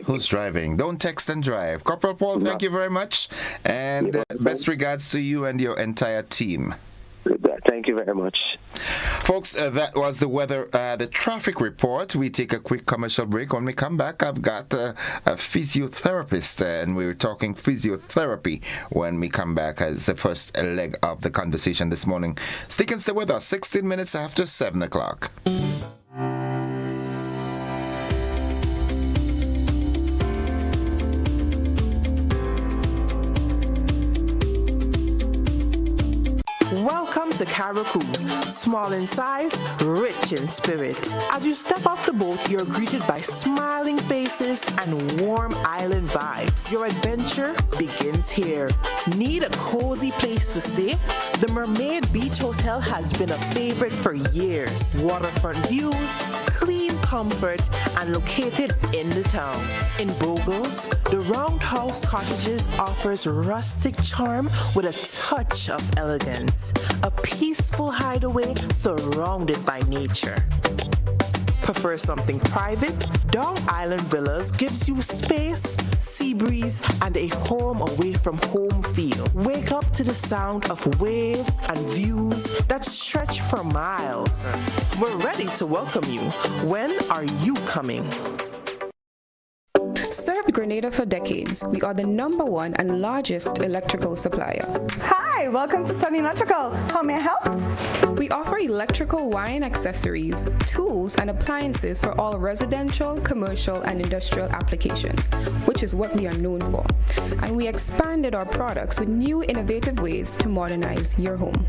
Who's driving? Don't text and drive. Corporal Paul, thank you very much. And best regards to you and your entire team. Thank you very much. Folks, that was the weather, the traffic report. We take a quick commercial break. When we come back, I've got a physiotherapist, and we were talking physiotherapy when we come back as the first leg of the conversation this morning. Stick and stay with us, 16 minutes after 7 o'clock. Welcome to Karakou, small in size, rich in spirit. As you step off the boat, you're greeted by smiling faces and warm island vibes. Your adventure begins here. Need a cozy place to stay? The Mermaid Beach Hotel has been a favorite for years. Waterfront views, clean comfort, and located in the town. In Bogles, the Roundhouse Cottages offers rustic charm with a touch of elegance. A peaceful hideaway surrounded by nature. Prefer something private? Dong Island Villas gives you space, sea breeze, and a home away from home feel. Wake up to the sound of waves and views that stretch for miles. We're ready to welcome you. When are you coming? Served Grenada for decades. We are the #1 and largest electrical supplier. Hi, welcome to Sun Electrical. How may I help? We offer electrical wire accessories, tools, and appliances for all residential, commercial, and industrial applications, which is what we are known for. And we expanded our products with new innovative ways to modernize your home.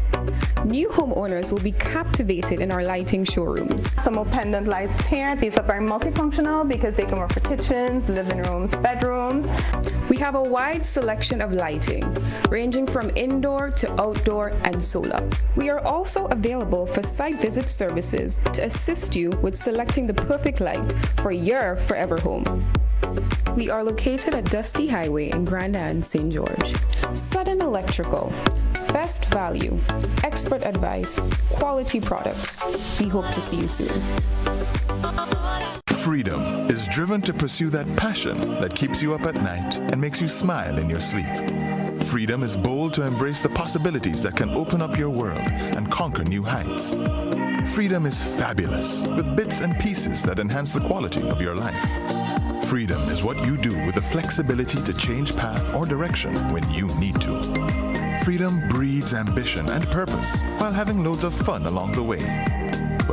New homeowners will be captivated in our lighting showrooms. Some more pendant lights here. These are very multifunctional because they can work for kitchens, living rooms, bedrooms. We have a wide selection of lighting, ranging from indoor to outdoor and solar. We are also available for site visit services to assist you with selecting the perfect light for your forever home. We are located at Dusty Highway in Grenada and St. George. Sudden Electrical. Best value, expert advice, quality products. We hope to see you soon. Freedom is driven to pursue that passion that keeps you up at night and makes you smile in your sleep. Freedom is bold to embrace the possibilities that can open up your world and conquer new heights. Freedom is fabulous with bits and pieces that enhance the quality of your life. Freedom is what you do with the flexibility to change path or direction when you need to. Freedom breeds ambition and purpose while having loads of fun along the way.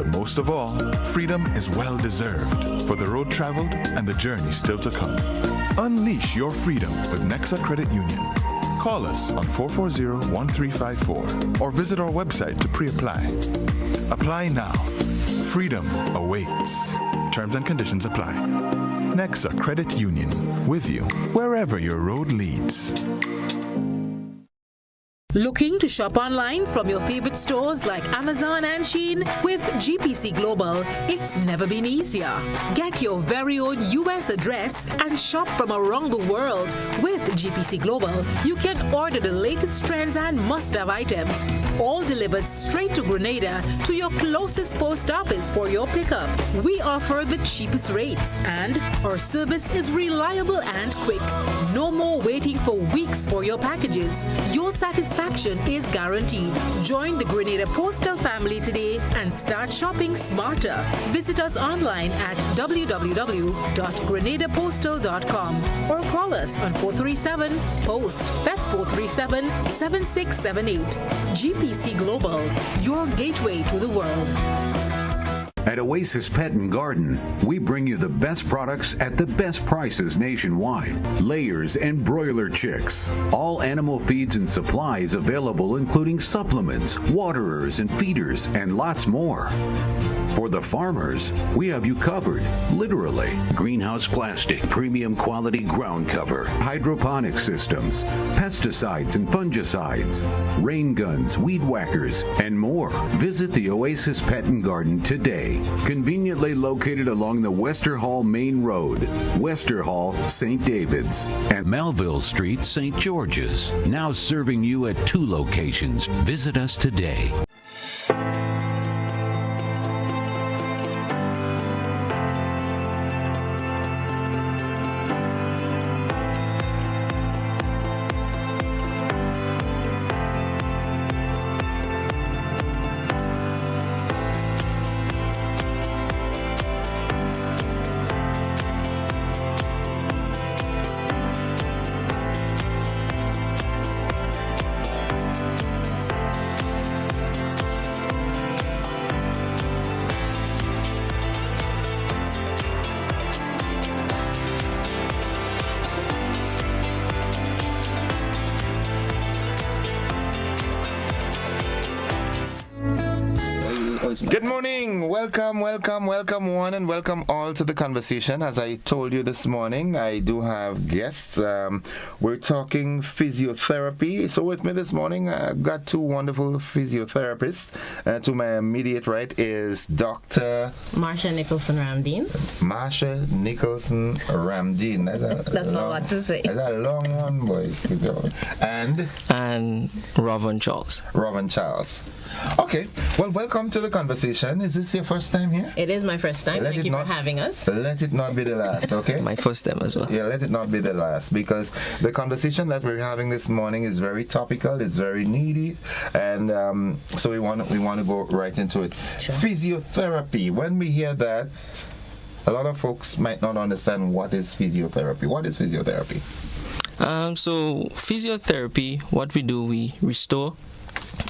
But most of all, freedom is well deserved for the road traveled and the journey still to come. Unleash your freedom with Nexa Credit Union. Call us on 440-1354 or visit our website to pre-apply. Apply now. Freedom awaits. Terms and conditions apply. Nexa Credit Union, with you wherever your road leads. Looking to shop online from your favorite stores like Amazon and Shein? With GPC Global, it's never been easier. Get your very own US address and shop from around the world. With GPC Global, you can order the latest trends and must-have items, all delivered straight to Grenada to your closest post office for your pickup. We offer the cheapest rates and our service is reliable and quick. No more waiting for weeks for your packages. Your satisfaction is guaranteed. Join the Grenada Postal family today and start shopping smarter. Visit us online at www.grenadapostal.com or call us on 437-POST. That's 437-7678. GPC Global, your gateway to the world. At Oasis Pet and Garden, we bring you the best products at the best prices nationwide. Layers and broiler chicks. All animal feeds and supplies available, including supplements, waterers and feeders, and lots more. For the farmers, we have you covered, literally. Greenhouse plastic, premium quality ground cover. Hydroponic systems, pesticides and fungicides, rain guns, weed whackers, and more. Visit the Oasis Pet and Garden today. Conveniently located along the Wester Hall Main Road, Wester Hall, St. David's, and Melville Street, St. George's. Now serving you at 2 locations. Visit us today. Good morning. Welcome one and welcome all to the conversation. As I told you this morning, I do have guests. We're talking physiotherapy. So with me this morning, I've got 2 wonderful physiotherapists. To my immediate right is Dr. Marsha Nicholson Ramdeen. Marsha Nicholson Ramdeen. That's not what to say. That's a long one, boy. And Robin Charles. Okay. Well, welcome to the conversation. Is this your first time here? It is my first time. Thank you for having us. Let it not be the last, okay? My first time as well. Yeah, let it not be the last, because the conversation that we're having this morning is very topical, it's very needy, and so we want to go right into it. Sure. Physiotherapy. When we hear that, a lot of folks might not understand what is physiotherapy. What is physiotherapy? So physiotherapy, what we do, we restore,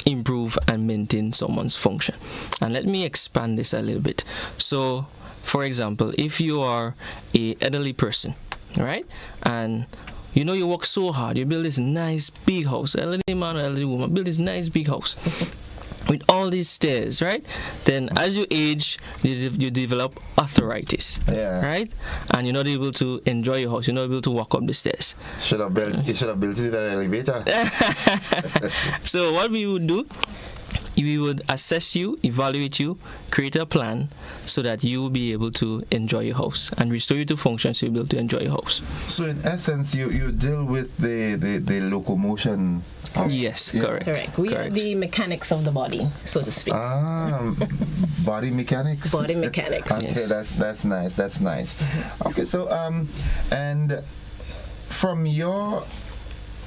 improve and maintain someone's function. And let me expand this a little bit. So for example, if you are an elderly person, right, and you know you work so hard, you build this nice big house, elderly man or elderly woman build this nice big house with all these stairs, right? Then as you age, you develop arthritis, right? And you're not able to enjoy your house, you're not able to walk up the stairs. You should have built it an elevator. So what we would do, we would assess you, evaluate you, create a plan so that you will be able to enjoy your house and restore you to function so you'll be able to enjoy your house. So in essence, you deal with the locomotion. Yes, correct. We are the mechanics of the body, so to speak. Body mechanics? Body mechanics. Okay, yes. That's nice. Okay, so and from your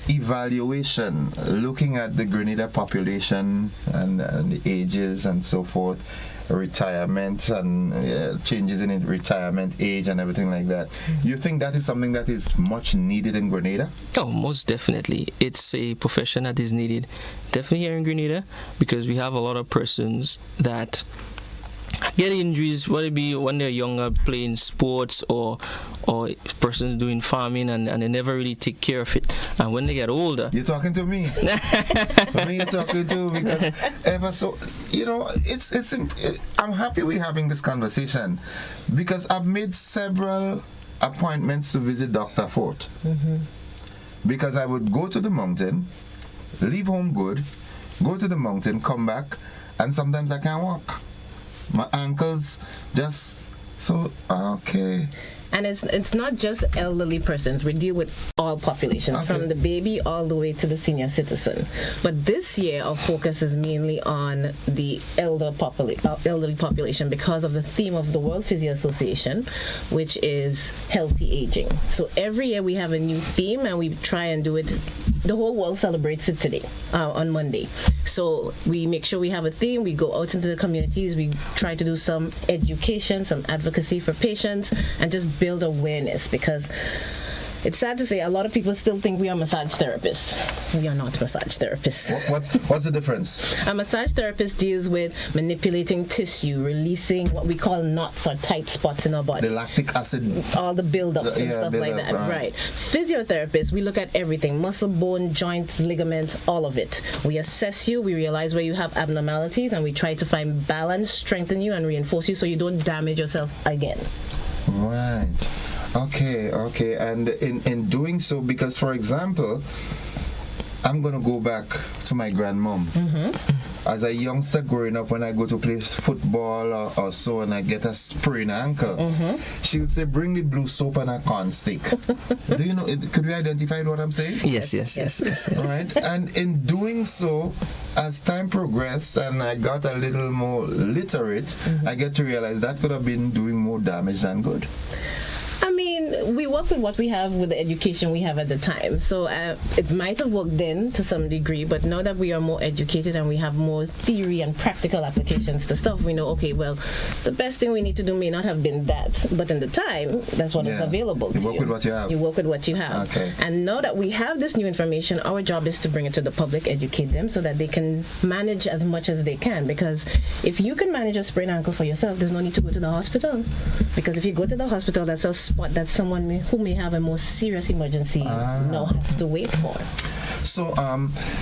evaluation, looking at the Grenada population and the ages and so forth, retirement and changes in retirement age and everything like that, you think that is something that is much needed in Grenada? Oh, most definitely. It's a profession that is needed definitely here in Grenada, because we have a lot of persons that get injuries, whether it be when they're younger playing sports or persons doing farming and they never really take care of it. And when they get older, you're talking to me. Me you're talking to, because ever so, I'm happy we're having this conversation, because I've made several appointments to visit Dr. Fort. Because I would go to the mountain, leave home good, go to the mountain, come back, and sometimes I can't walk. My ankles just okay. And it's not just elderly persons. We deal with all populations, from the baby all the way to the senior citizen. But this year, our focus is mainly on the elderly population because of the theme of the World Physio Association, which is healthy aging. So every year we have a new theme, and we try and do it. The whole world celebrates it today, on Monday. So we make sure we have a theme. We go out into the communities. We try to do some education, some advocacy for patients, and just build awareness, because it's sad to say a lot of people still think we are massage therapists. We are not massage therapists. What's the difference? A massage therapist deals with manipulating tissue, releasing what we call knots or tight spots in our body. The lactic acid. All the buildups and stuff like that. Right. Physiotherapists, we look at everything. Muscle, bone, joints, ligaments, all of it. We assess you, we realize where you have abnormalities, and we try to find balance, strengthen you, and reinforce you so you don't damage yourself again. Right. Okay. And in doing so, because for example, I'm going to go back to my grandmom. As a youngster growing up, when I go to play football or so, and I get a sprained ankle, she would say, bring the blue soap and a corn stick. Do you know, could we identify what I'm saying? Yes. All right. And in doing so, as time progressed and I got a little more literate, I get to realize that could have been doing more damage than good. I mean, we work with what we have with the education we have at the time. So it might have worked then to some degree, but now that we are more educated and we have more theory and practical applications to stuff, we know, okay, well, the best thing we need to do may not have been that, but in the time, that's what is available to you. You work with what you have. You work with what you have. Okay. And now that we have this new information, our job is to bring it to the public, educate them so that they can manage as much as they can. Because if you can manage a sprained ankle for yourself, there's no need to go to the hospital. Because if you go to the hospital, that's a spot that someone who may have a more serious emergency now has to wait for. So,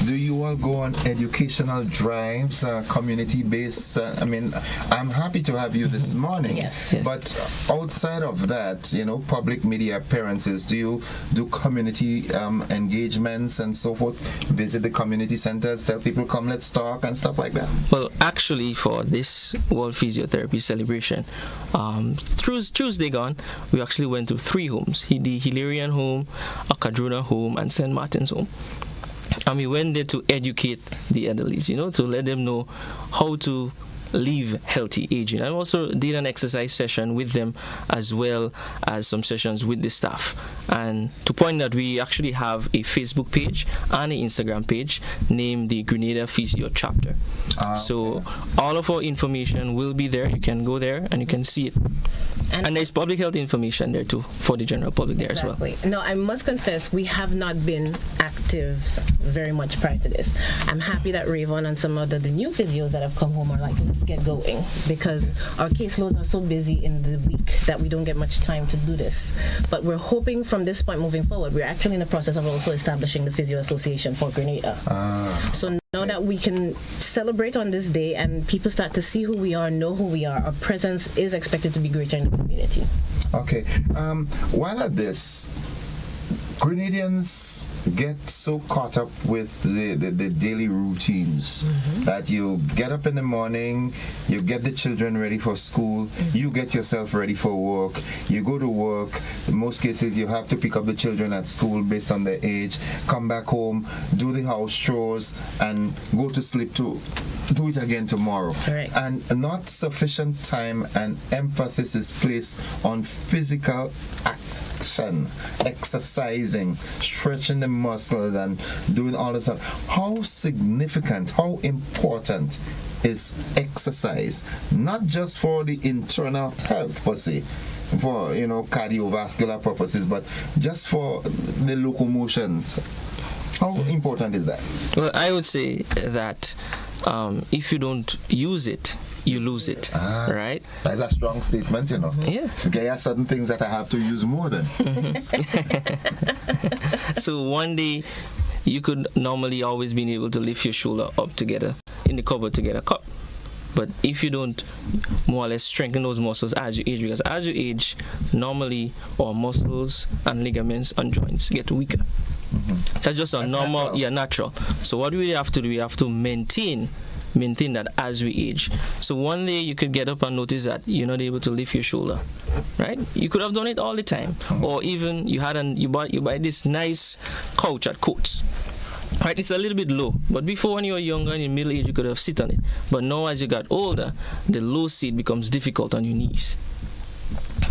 do you all go on educational drives, community-based? I mean, I'm happy to have you this morning. Yes. But outside of that, public media appearances, do you do community engagements and so forth? Visit the community centers, tell people, come, let's talk, and stuff like that? Well, actually, for this World Physiotherapy celebration, Tuesday gone, we actually went to 3 homes: the Hilarion home, a Kadruna home, and St. Martin's home. And we went there to educate the elderly, to let them know how to live healthy aging. I also did an exercise session with them, as well as some sessions with the staff. And to point out, we actually have a Facebook page and an Instagram page named the Grenada Physio Chapter. So all of our information will be there. You can go there and you can see it. And there's public health information there too for the general public there as well. No, I must confess, we have not been active very much prior to this. I'm happy that Rayvon and some of the new physios that have come home are like, let's get going, because our caseloads are so busy in the week that we don't get much time to do this. But we're hoping from this point moving forward, we're actually in the process of also establishing the Physio Association for Grenada. So now that we can celebrate on this day and people start to see who we are, know who we are, our presence is expected to be greater in the community. Okay. While at this, Grenadians get so caught up with the daily routines that you get up in the morning, you get the children ready for school, you get yourself ready for work, you go to work. In most cases, you have to pick up the children at school based on their age, come back home, do the house chores, and go to sleep to do it again tomorrow. Correct. And not sufficient time and emphasis is placed on physical action, exercising, stretching the muscles, and doing all this stuff. How significant, how important is exercise, not just for the internal health per se, for cardiovascular purposes, but just for the locomotions? How important is that? Well, I would say that if you don't use it, you lose it, right? That's a strong statement, you know. Yeah. Okay, there are certain things that I have to use more than. So one day, you could normally always be able to lift your shoulder up together in the cupboard to get a cup. But if you don't more or less strengthen those muscles as you age, because as you age, normally our muscles and ligaments and joints get weaker. That's just a normal, natural. So what we have to do, we have to maintain that as we age. So one day you could get up and notice that you're not able to lift your shoulder, right? You could have done it all the time, or even you buy this nice couch at Coates. Right, it's a little bit low, but before when you were younger and in middle age, you could have sit on it. But now as you got older, the low seat becomes difficult on your knees.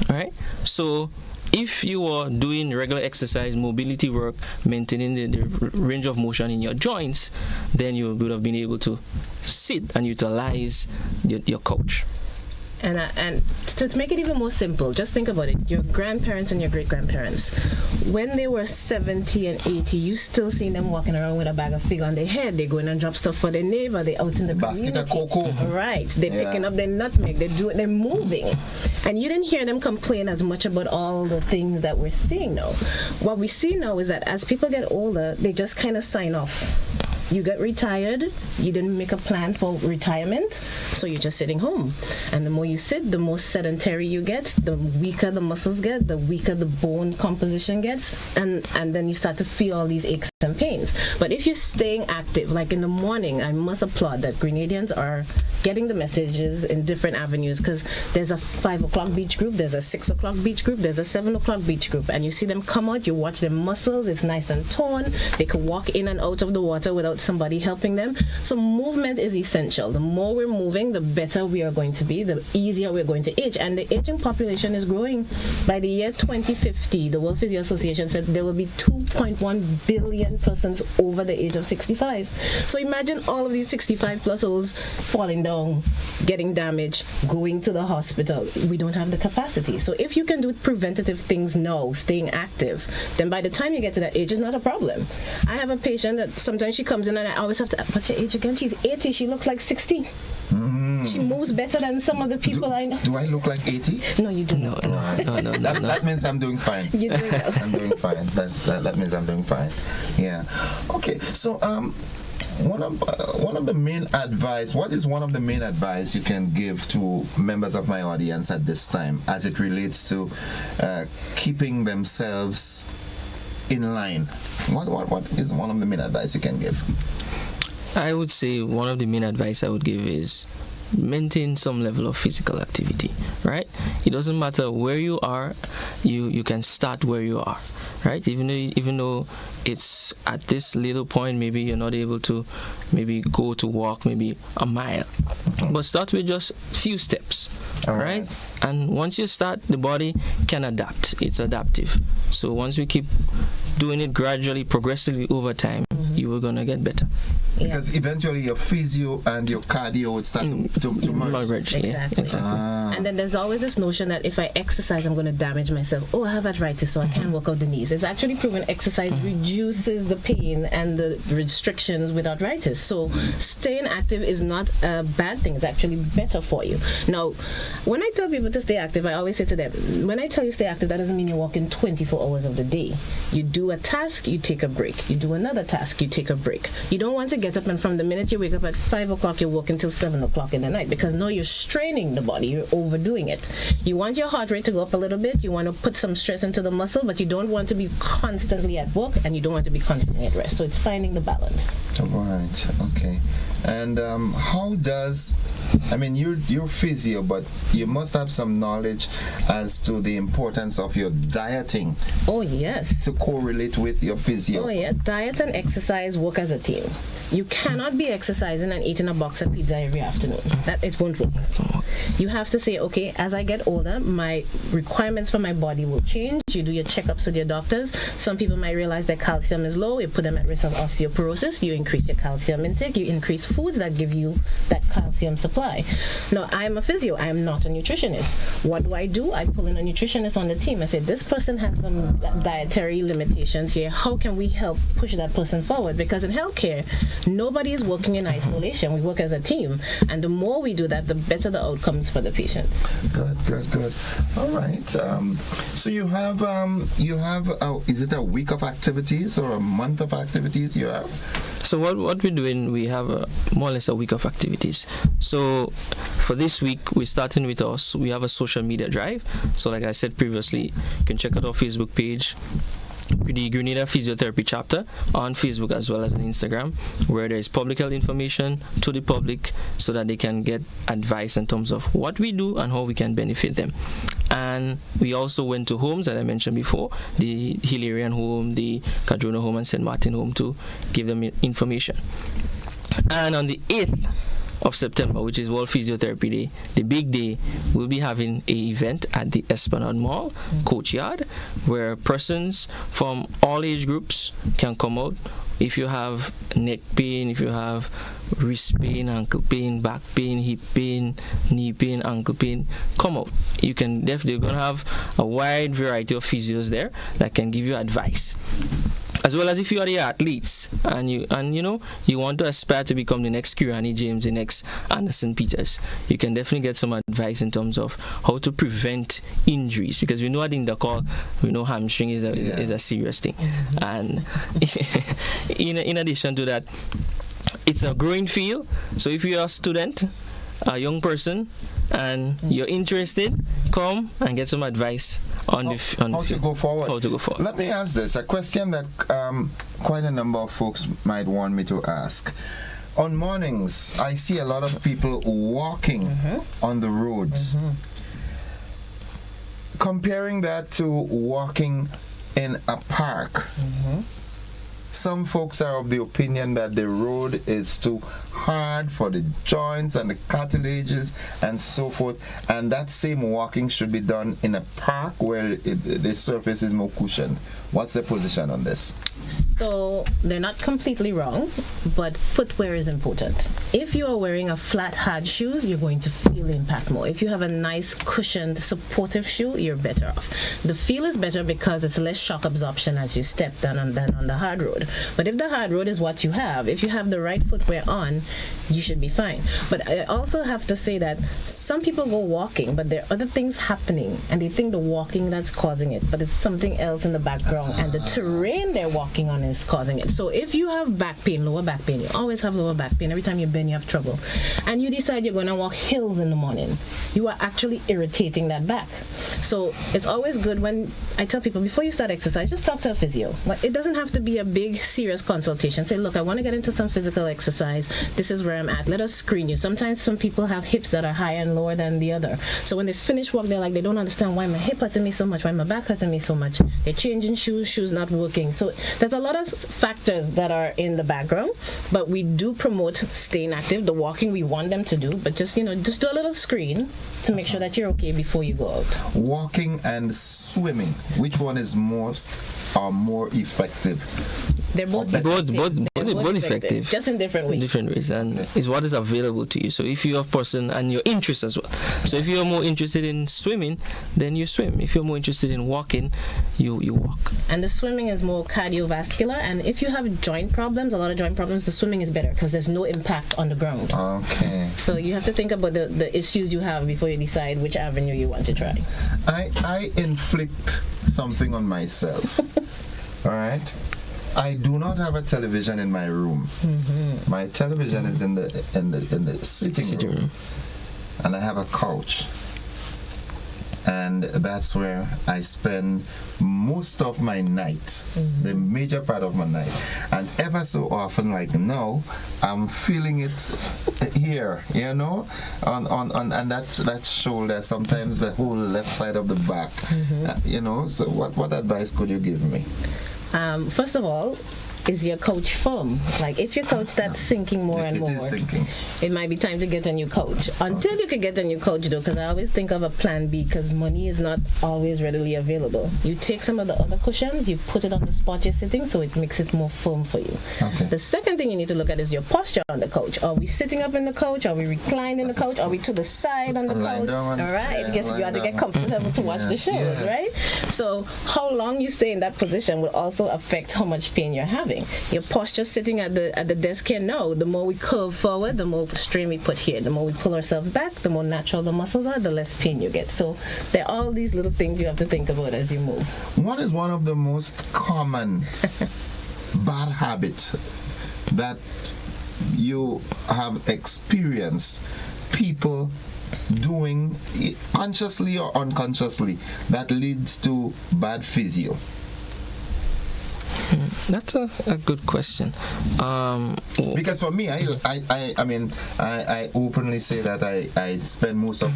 All right, so if you are doing regular exercise, mobility work, maintaining the range of motion in your joints, then you would have been able to sit and utilize your couch. And to make it even more simple, just think about it. Your grandparents and your great-grandparents, when they were 70 and 80, you still see them walking around with a bag of fig on their head. They're going and drop stuff for their neighbor. They're out in the basket community. of cocoa. Right. They're picking up their nutmeg. They're moving. And you didn't hear them complain as much about all the things that we're seeing now. What we see now is that as people get older, they just kind of sign off. You get retired, you didn't make a plan for retirement, so you're just sitting home. And the more you sit, the more sedentary you get, the weaker the muscles get, the weaker the bone composition gets, and then you start to feel all these aches and pains. But if you're staying active, like in the morning, I must applaud that Grenadians are getting the messages in different avenues, because there's a 5 o'clock beach group, there's a 6 o'clock beach group, there's a 7 o'clock beach group, and you see them come out, you watch their muscles, it's nice and toned, they can walk in and out of the water without somebody helping them. So movement is essential. The more we're moving, the better we are going to be, the easier we're going to age. And the aging population is growing. By the year 2050, the World Physio Association said there will be 2.1 billion persons over the age of 65. So imagine all of these 65 plus olds falling down, getting damaged, going to the hospital. We don't have the capacity. So if you can do preventative things now, staying active, then by the time you get to that age, it's not a problem. I have a patient that sometimes she comes in and I always have to, what's your age again? She's 80, she looks like 60. She moves better than some of the people I know. Do I look like 80? No, you do not. No. That means I'm doing fine. You're doing well. I'm doing fine. That means I'm doing fine. Yeah. Okay. So one of the main advice. What is one of the main advice you can give to members of my audience at this time, as it relates to keeping themselves in line? What is one of the main advice you can give? I would say one of the main advice I would give is maintain some level of physical activity, right? It doesn't matter where you are, you can start where you are, right? Even though it's at this little point, maybe you're not able to maybe go to walk maybe a mile, but start with just a few steps, right? And once you start, the body can adapt. It's adaptive. So once we keep doing it gradually, progressively over time, you are gonna get better. Because eventually your physio and your cardio would start to merge. Exactly. And then there's always this notion that if I exercise, I'm going to damage myself. Oh, I have arthritis, so I can't work out the knees. It's actually proven exercise reduces the pain and the restrictions with arthritis. So staying active is not a bad thing. It's actually better for you. Now, when I tell people to stay active, I always say to them, when I tell you stay active, that doesn't mean you're walking 24 hours of the day. You do a task, you take a break. You do another task, you take a break. You don't want to get up and from the minute you wake up at 5 o'clock, you're walking till 7 o'clock in the night, because now you're straining the body, you're overdoing it. You want your heart rate to go up a little bit, you want to put some stress into the muscle, but you don't want to be constantly at work and you don't want to be constantly at rest. So it's finding the balance. Right, okay. And how does, I mean, you're physio, but you must have some knowledge as to the importance of your dieting. Oh, yes. To correlate with your physio. Oh, yeah. Diet and exercise work as a team. You cannot be exercising and eating a box of pizza every afternoon. It won't work. You have to say, okay, as I get older, my requirements for my body will change. You do your checkups with your doctors. Some people might realize that calcium is low. You put them at risk of osteoporosis. You increase your calcium intake. You increase foods that give you that calcium supply. Now, I'm a physio. I am not a nutritionist. What do? I pull in a nutritionist on the team. I say, this person has some dietary limitations here. How can we help push that person forward? Because in healthcare, Nobody is working in isolation. We work as a team. And the more we do that, the better the outcomes for the patients. Good. All right. So you have is it a week of activities or a month of activities you have? So what we're doing, we have more or less a week of activities. So for this week, we're starting with us. We have a social media drive. So like I said previously, you can check out our Facebook page, the Grenada Physiotherapy chapter on Facebook as well as on Instagram, where there is public health information to the public so that they can get advice in terms of what we do and how we can benefit them. And we also went to homes that I mentioned before, the Hilarion home, the Cadrona home and St. Martin home, to give them information. And on the 8th of September, which is World Physiotherapy Day, the big day, we'll be having an event at the Esplanade Mall, Courtyard, where persons from all age groups can come out. If you have neck pain, if you have wrist pain, ankle pain, back pain, hip pain, knee pain, ankle pain, come out. You can definitely, you're going to have a wide variety of physios there that can give you advice. As well as if you are the athletes and you want to aspire to become the next Kirani James, the next Anderson Peters, you can definitely get some advice in terms of how to prevent injuries, because we know hamstring is a serious thing. And in addition to that, it's a growing field. So if you're a student, a young person, and you're interested, come and get some advice on how to go forward. How to go forward. Let me ask this, a question that quite a number of folks might want me to ask. On mornings, I see a lot of people walking on the roads. Comparing that to walking in a park, some folks are of the opinion that the road is too hard for the joints and the cartilages and so forth, and that same walking should be done in a park where the surface is more cushioned. What's the position on this? So they're not completely wrong, but footwear is important. If you are wearing a flat, hard shoes, you're going to feel the impact more. If you have a nice, cushioned, supportive shoe, you're better off. The feel is better because it's less shock absorption as you step than on the hard road. But if the hard road is what you have, if you have the right footwear on, you should be fine. But I also have to say that some people go walking, but there are other things happening, and they think the walking that's causing it, but it's something else in the background, and the terrain they're walking on is causing it. So if you have back pain, lower back pain, you always have lower back pain. Every time you bend, you have trouble, and you decide you're going to walk hills in the morning, you are actually irritating that back. So it's always good when I tell people, before you start exercise, just talk to a physio. But it doesn't have to be a big, serious consultation. Say, look, I want to get into some physical exercise. This is where I'm at. Let us screen you. Sometimes some people have hips that are higher and lower than the other. So when they finish walk, they're like, they don't understand why my hip hurting me so much, why my back hurting me so much. They're changing shoes not working. So there's a lot of factors that are in the background, but we do promote staying active. The walking we want them to do, but just do a little screen to make sure that you're okay before you go out. Walking and swimming, which one is more effective? They're both effective, just in different ways. And it's what is available to you. So if you're a person and your interest as well. So if you're more interested in swimming, then you swim. If you're more interested in walking, you walk. And the swimming is more cardiovascular. And if you have joint problems, a lot of joint problems, the swimming is better because there's no impact on the ground. Okay. So you have to think about the issues you have before you decide which avenue you want to try. I inflict something on myself. All right. I do not have a television in my room. My television is in the sitting room, and I have a couch, and that's where I spend most of my night, the major part of my night. And ever so often, like now, I'm feeling it here, on and that shoulder, sometimes the whole left side of the back, So what advice could you give me? First of all, is your couch firm? Like if your couch starts sinking more and more, it might be time to get a new couch. Until you can get a new couch though, because I always think of a plan B, because money is not always readily available. You take some of the other cushions, you put it on the spot you're sitting, so it makes it more firm for you. Okay. The second thing you need to look at is your posture on the couch. Are we sitting up in the couch? Are we reclined in the couch? Are we to the side on the couch? All right, you have to get comfortable to watch the shows, right? So how long you stay in that position will also affect how much pain you're having. curving. Your posture sitting at the desk here now, the more we curve forward, the more strain we put here. The more we pull ourselves back, the more natural the muscles are, the less pain you get. So there are all these little things you have to think about as you move. What is one of the most common bad habits that you have experienced people doing consciously or unconsciously that leads to bad physio? That's a good question. Because for me, I openly say that I spend most of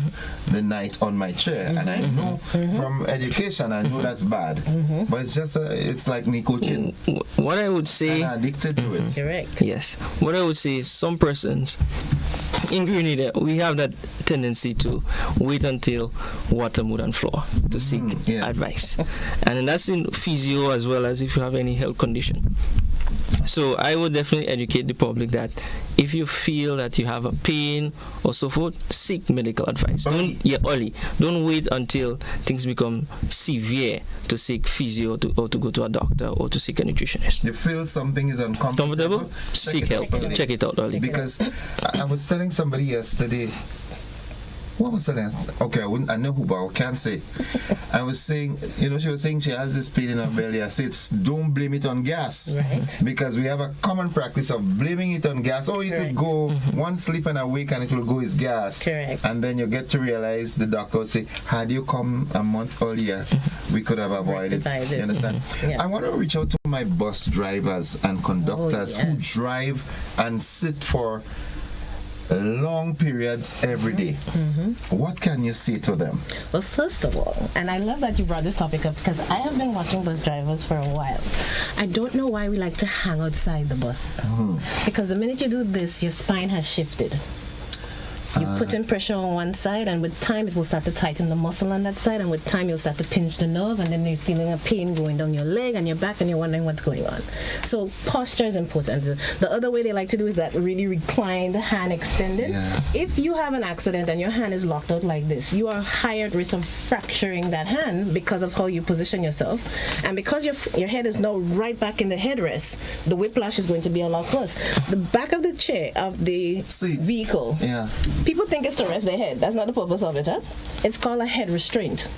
the night on my chair, and I know from education, I know that's bad. But it's just it's like nicotine. What I would say, and I'm addicted to it. Correct. Yes. What I would say is some persons in Grenada, we have that tendency to wait until water, mood, and floor to seek advice, and that's in physio as well as if you have any health condition. So I would definitely educate the public that if you feel that you have a pain or so forth, seek medical advice. Early. Don't wait until things become severe to seek physio or to go to a doctor or to seek a nutritionist. You feel something is uncomfortable? Seek help. Check it out early. Because I was telling somebody yesterday, what was the last? Okay, I know who, but I can't say. I was saying, she was saying she has this pain in her belly. I said, don't blame it on gas. Right. Because we have a common practice of blaming it on gas. Oh, it will go one sleep and awake and it will go is gas. Correct. And then you get to realize the doctor will say, had you come a month earlier, we could have avoided it. You understand? Yes. I want to reach out to my bus drivers and conductors who drive and sit for long periods every day. What can you say to them? Well, first of all, and I love that you brought this topic up because I have been watching bus drivers for a while. I don't know why we like to hang outside the bus. Because the minute you do this, your spine has shifted. You put in pressure on one side, and with time it will start to tighten the muscle on that side, and with time you'll start to pinch the nerve, and then you're feeling a pain going down your leg and your back, and you're wondering what's going on. So posture is important. The other way they like to do is that really reclined hand extended. If you have an accident and your hand is locked out like this, you are higher at risk of fracturing that hand because of how you position yourself, and because your head is now right back in the headrest, the whiplash is going to be a lot worse. The back of the chair of the vehicle, people think it's to rest their head. That's not the purpose of it, huh? It's called a head restraint.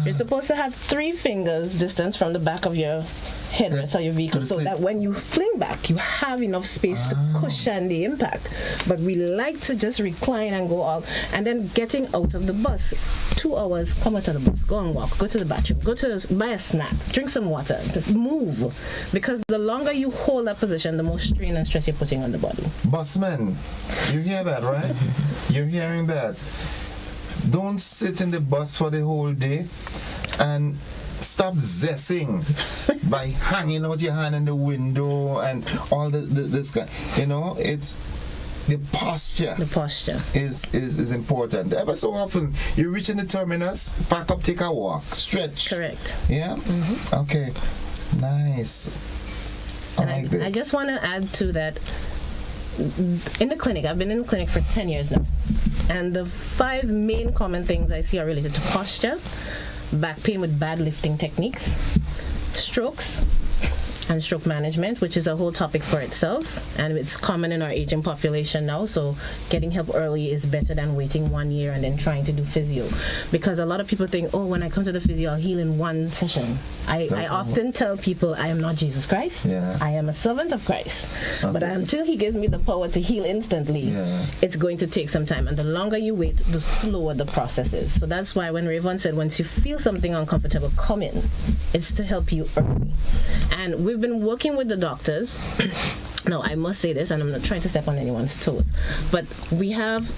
You're supposed to have 3 fingers distance from the back of your headrest or your vehicle so that when you fling back, you have enough space to cushion the impact. But we like to just recline and go out. And then getting out of the bus, 2 hours, come out of the bus, go and walk, go to the bathroom, buy a snack, drink some water, move. Because the longer you hold that position, the more strain and stress you're putting on the body. Busman, you hear that, right? You're hearing that. Don't sit in the bus for the whole day and stop zessing by hanging out your hand in the window and all this kind. It's the posture. The posture is important. Ever so often, you reach in the terminus, pack up, take a walk, stretch. Correct. Yeah? Okay. Nice. I just want to add to that. In the clinic, I've been in the clinic for 10 years now, and the 5 main common things I see are related to posture, back pain with bad lifting techniques, strokes, and stroke management, which is a whole topic for itself, and it's common in our aging population now, so getting help early is better than waiting 1 year and then trying to do physio, because a lot of people think, when I come to the physio I'll heal in 1 session. I often tell people I am not Jesus Christ. I am a servant of Christ, but until he gives me the power to heal instantly, it's going to take some time, and the longer you wait, the slower the process is. So that's why when Rayvon said once you feel something uncomfortable, come in. It's to help you early. And we've been working with the doctors. Now, I must say this, and I'm not trying to step on anyone's toes, but we have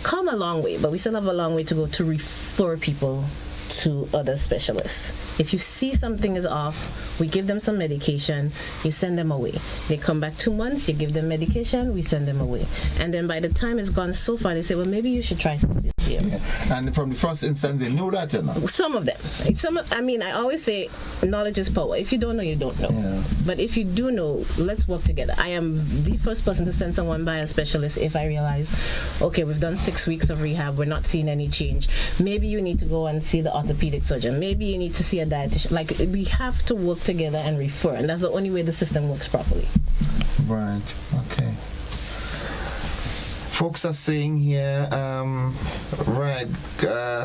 come a long way, but we still have a long way to go to refer people to other specialists. If you see something is off, we give them some medication, you send them away. They come back 2 months, you give them medication, we send them away. And then by the time it's gone so far, they say, well, maybe you should try something. physio. Yeah. And from the first instance, they know that, you know? Some of them. I always say knowledge is power. If you don't know, you don't know. Yeah. But if you do know, let's work together. I am the first person to send someone by a specialist if I realize, okay, we've done 6 weeks of rehab, we're not seeing any change. Maybe you need to go and see the orthopedic surgeon. Maybe you need to see a dietitian. Like, we have to work together and refer, and that's the only way the system works properly. Right. Okay. Folks are saying here,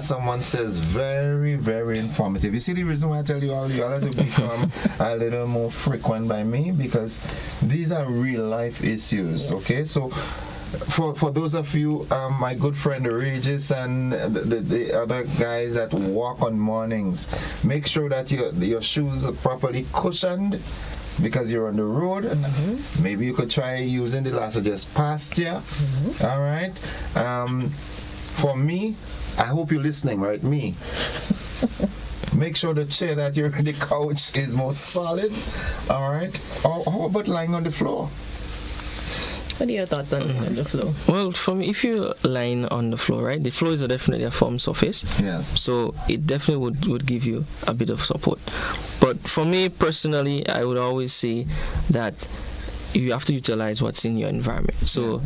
someone says very, very informative. You see the reason why I tell you all have to become a little more frequent by me, because these are real life issues. Yes. Okay, so for those of you, my good friend Regis and the other guys that walk on mornings, make sure that your shoes are properly cushioned, because you're on the road. Mm-hmm. Maybe you could try using the Lasages pasture. Mm-hmm. All right. For me, I hope you're listening, right? Me. Make sure the chair that you're in the couch is more solid. All right. Or how about lying on the floor? What are your thoughts on the floor? Well, for me, if you're lying on the floor, right, the floor is definitely a firm surface. Yes. So it definitely would give you a bit of support. But for me personally, I would always say that you have to utilize what's in your environment. So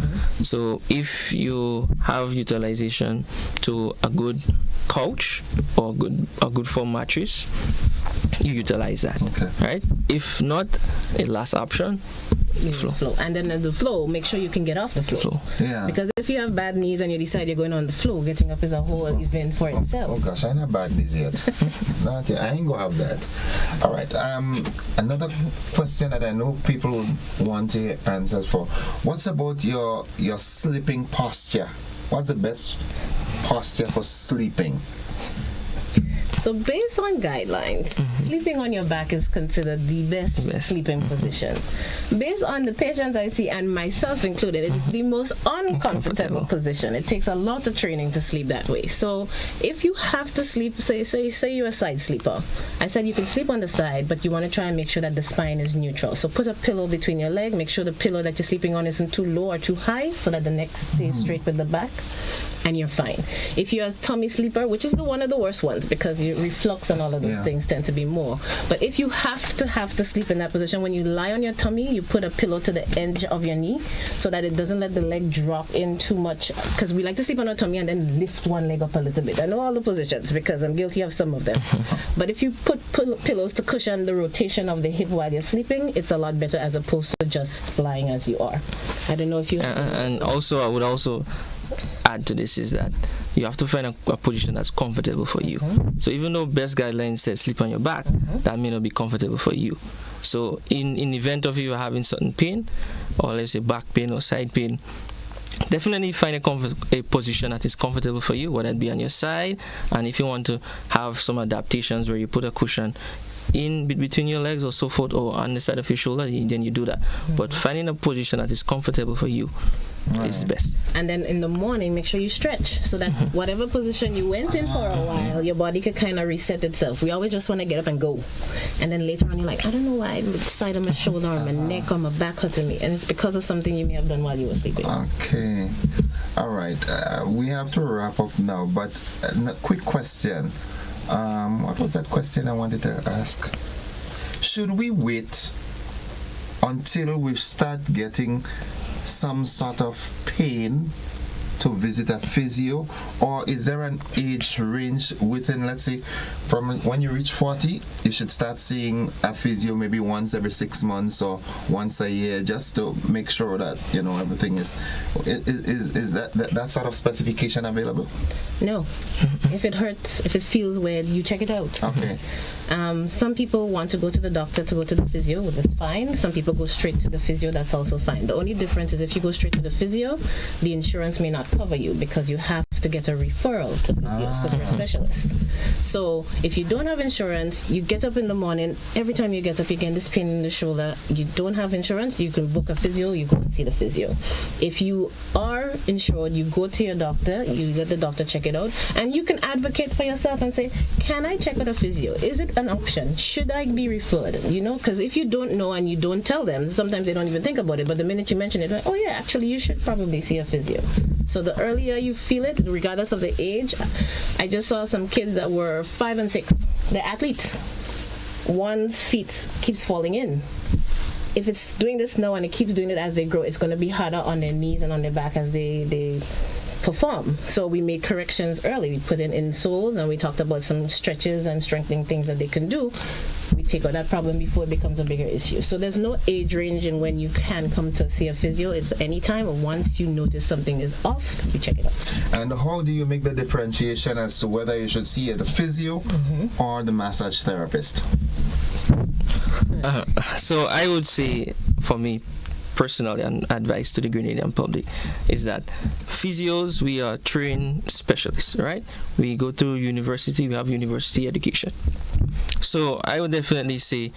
if you have utilization to a good couch or a good foam mattress, you utilize that. Okay. Right? If not, a last option, floor. And then the floor, make sure you can get off the floor. Yeah. Because if you have bad knees and you decide you're going on the floor, getting up is a whole event for itself. Oh gosh, I ain't have bad knees yet. Not yet. I ain't gonna have that. All right. Another question that I know people want to hear answers for. What's about your sleeping posture? What's the best posture for sleeping? So based on guidelines, sleeping on your back is considered the best sleeping position. Based on the patients I see, and myself included, it is the most uncomfortable position. It takes a lot of training to sleep that way. So if you have to sleep, say you're a side sleeper, I said you can sleep on the side, but you want to try and make sure that the spine is neutral. So put a pillow between your legs, make sure the pillow that you're sleeping on isn't too low or too high, so that the neck stays straight with the back, and you're fine. If you're a tummy sleeper, which is one of the worst ones, because your reflux and all of those things tend to be more. But if you have to sleep in that position, when you lie on your tummy, you put a pillow to the edge of your knee so that it doesn't let the leg drop in too much, because we like to sleep on our tummy and then lift one leg up a little bit. I know all the positions because I'm guilty of some of them. But if you put pillows to cushion the rotation of the hip while you're sleeping, it's a lot better as opposed to just lying as you are. I don't know if you... And also, I would also add to this is that you have to find a position that's comfortable for you. So even though best guidelines says sleep on your back, that may not be comfortable for you. So in the event of you having certain pain, or let's say back pain or side pain, definitely find a position that is comfortable for you, whether it be on your side, and if you want to have some adaptations where you put a cushion in between your legs or so forth, or on the side of your shoulder, then you do that. But finding a position that is comfortable for you is the best. And then in the morning, make sure you stretch so that whatever position you went in for a while, your body could kind of reset itself. We always just want to get up and go, and then later on you're like, I don't know why the side of my shoulder or my neck or my back hurting me, and it's because of something you may have done while you were sleeping. Okay, all right. We have to wrap up now, but a quick question. What was that question I wanted to ask? Should we wait until we start getting some sort of pain to visit a physio, or is there an age range within, let's say, from when you reach 40, you should start seeing a physio maybe once every 6 months or once a year, just to make sure that everything is that sort of specification available? No. If it hurts, if it feels weird, you check it out. Okay. Some people want to go to the doctor to go to the physio, that's fine. Some people go straight to the physio, that's also fine. The only difference is if you go straight to the physio, the insurance may not cover you because you have to get a referral to physios because we're a specialist. So if you don't have insurance, you get up in the morning, every time you get up you get this pain in the shoulder, you don't have insurance, you can book a physio, you go and see the physio. If you are insured, you go to your doctor, you let the doctor check it out, and you can advocate for yourself and say, can I check out a physio? Is it an option? Should I be referred? Because if you don't know and you don't tell them, sometimes they don't even think about it, but the minute you mention it, like, oh yeah, actually you should probably see a physio. So the earlier you feel it, regardless of the age. I just saw some kids that were 5 and 6. They're athletes. One's feet keeps falling in. If it's doing this now and it keeps doing it as they grow, it's going to be harder on their knees and on their back as they perform. So we made corrections early. We put in insoles and we talked about some stretches and strengthening things that they can do. We take out that problem before it becomes a bigger issue. So there's no age range in when you can come to see a physio. It's any time. Once you notice something is off, you check it out. And how do you make the differentiation as to whether you should see the physio or the massage therapist? So I would say, for me personally, and advice to the Grenadian public is that physios, we are trained specialists, right? We go to university, we have university education. So I would definitely say,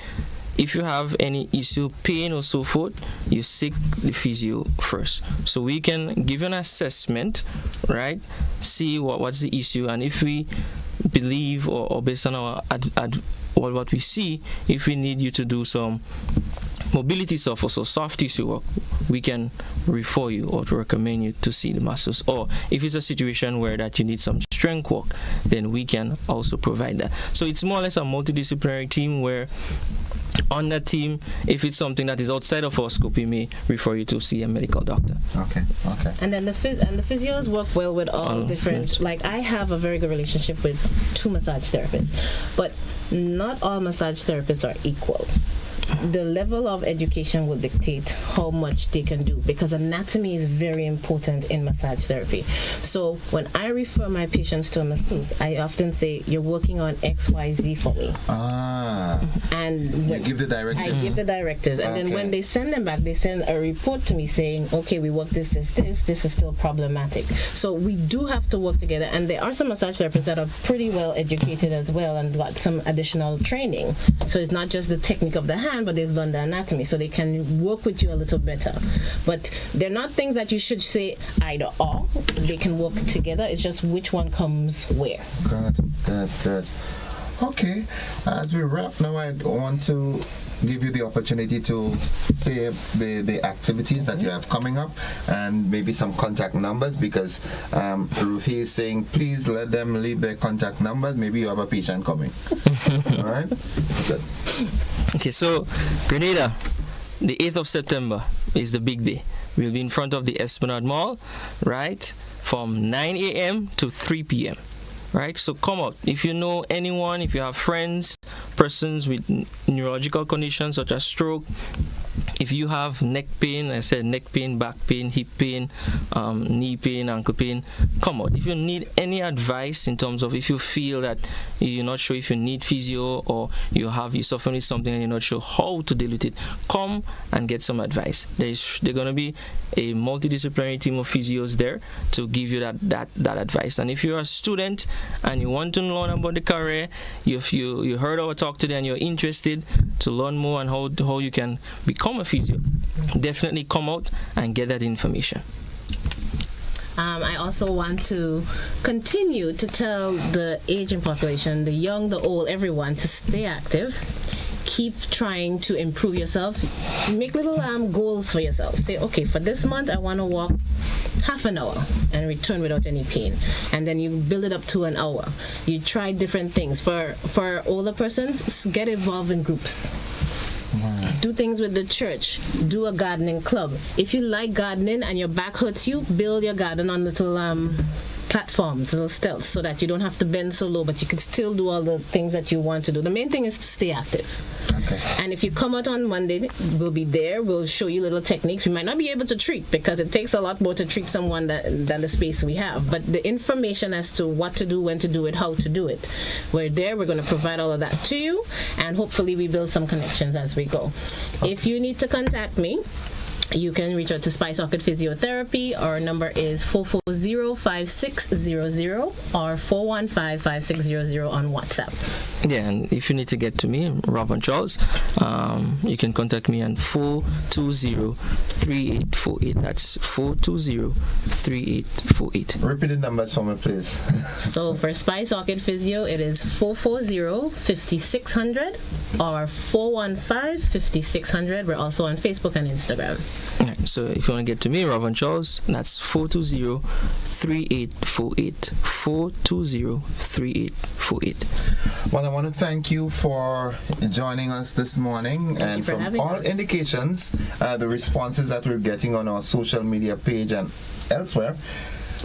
if you have any issue, pain or so forth, you seek the physio first. So we can give you an assessment, right? See what's the issue, and if we believe or based on our what we see, if we need you to do some mobility stuff or so soft tissue work, we can refer you or to recommend you to see the masseurs. Or if it's a situation where that you need some strength work, then we can also provide that. So it's more or less a multidisciplinary team where on that team, if it's something that is outside of our scope, we may refer you to see a medical doctor. Okay. And then the physios work well with all different. Yes. Like I have a very good relationship with 2 massage therapists, but not all massage therapists are equal. The level of education will dictate how much they can do, because anatomy is very important in massage therapy. So when I refer my patients to a masseuse, I often say, you're working on XYZ for me. And you give the directives. I give the directives. And then when they send them back, they send a report to me saying, okay, we work this is still problematic. So we do have to work together. And there are some massage therapists that are pretty well educated as well and got some additional training. So it's not just the technique of the hand, but they've learned the anatomy, so they can work with you a little better. But they're not things that you should say either or. They can work together. It's just which one comes where. Good. Okay, as we wrap now, I want to give you the opportunity to say the activities that you have coming up and maybe some contact numbers, because Ruthie is saying please let them leave their contact numbers. Maybe you have a patient coming. All right? Good. Okay, so Grenada, the 8th of September is the big day. We'll be in front of the Esplanade Mall, right, from 9 a.m. to 3 p.m. Right, so come out. If you know anyone, if you have friends, persons with neurological conditions such as stroke, if you have neck pain, I said neck pain, back pain, hip pain, knee pain, ankle pain, come out. If you need any advice in terms of if you feel that you're not sure if you need physio or you're suffering with something and you're not sure how to deal with it, come and get some advice. There's going to be a multidisciplinary team of physios there to give you that advice. And if you're a student and you want to learn about the career, you heard our talk today and you're interested to learn more on how you can become a physio, definitely come out and get that information. I also want to continue to tell the aging population, the young, the old, everyone, to stay active. Keep trying to improve yourself. Make little goals for yourself. Say, okay, for this month I want to walk half an hour and return without any pain. And then you build it up to an hour. You try different things. For older persons, get involved in groups. Do things with the church. Do a gardening club. If you like gardening and your back hurts you, build your garden on little platforms, little stilts, so that you don't have to bend so low, but you can still do all the things that you want to do. The main thing is to stay active. Okay. And if you come out on Monday, we'll be there. We'll show you little techniques. We might not be able to treat, because it takes a lot more to treat someone than the space we have. But the information as to what to do, when to do it, how to do it, we're there. We're going to provide all of that to you, and hopefully we build some connections as we go. If you need to contact me, you can reach out to Spice Orchid Physiotherapy. Our number is 440-5600 or 415-5600 on WhatsApp. Yeah, and if you need to get to me, Robin Charles, you can contact me on 420-3848. That's 420-3848. Repeat the numbers for me, please. So for Spice Orchid Physio, it is 440-5600 or 415-5600. We're also on Facebook and Instagram. Right, so if you want to get to me, Robin Charles, that's 420-3848. 420-3848. Well, I want to thank you for joining us this morning. And from all indications, the responses that we're getting on our social media page and elsewhere,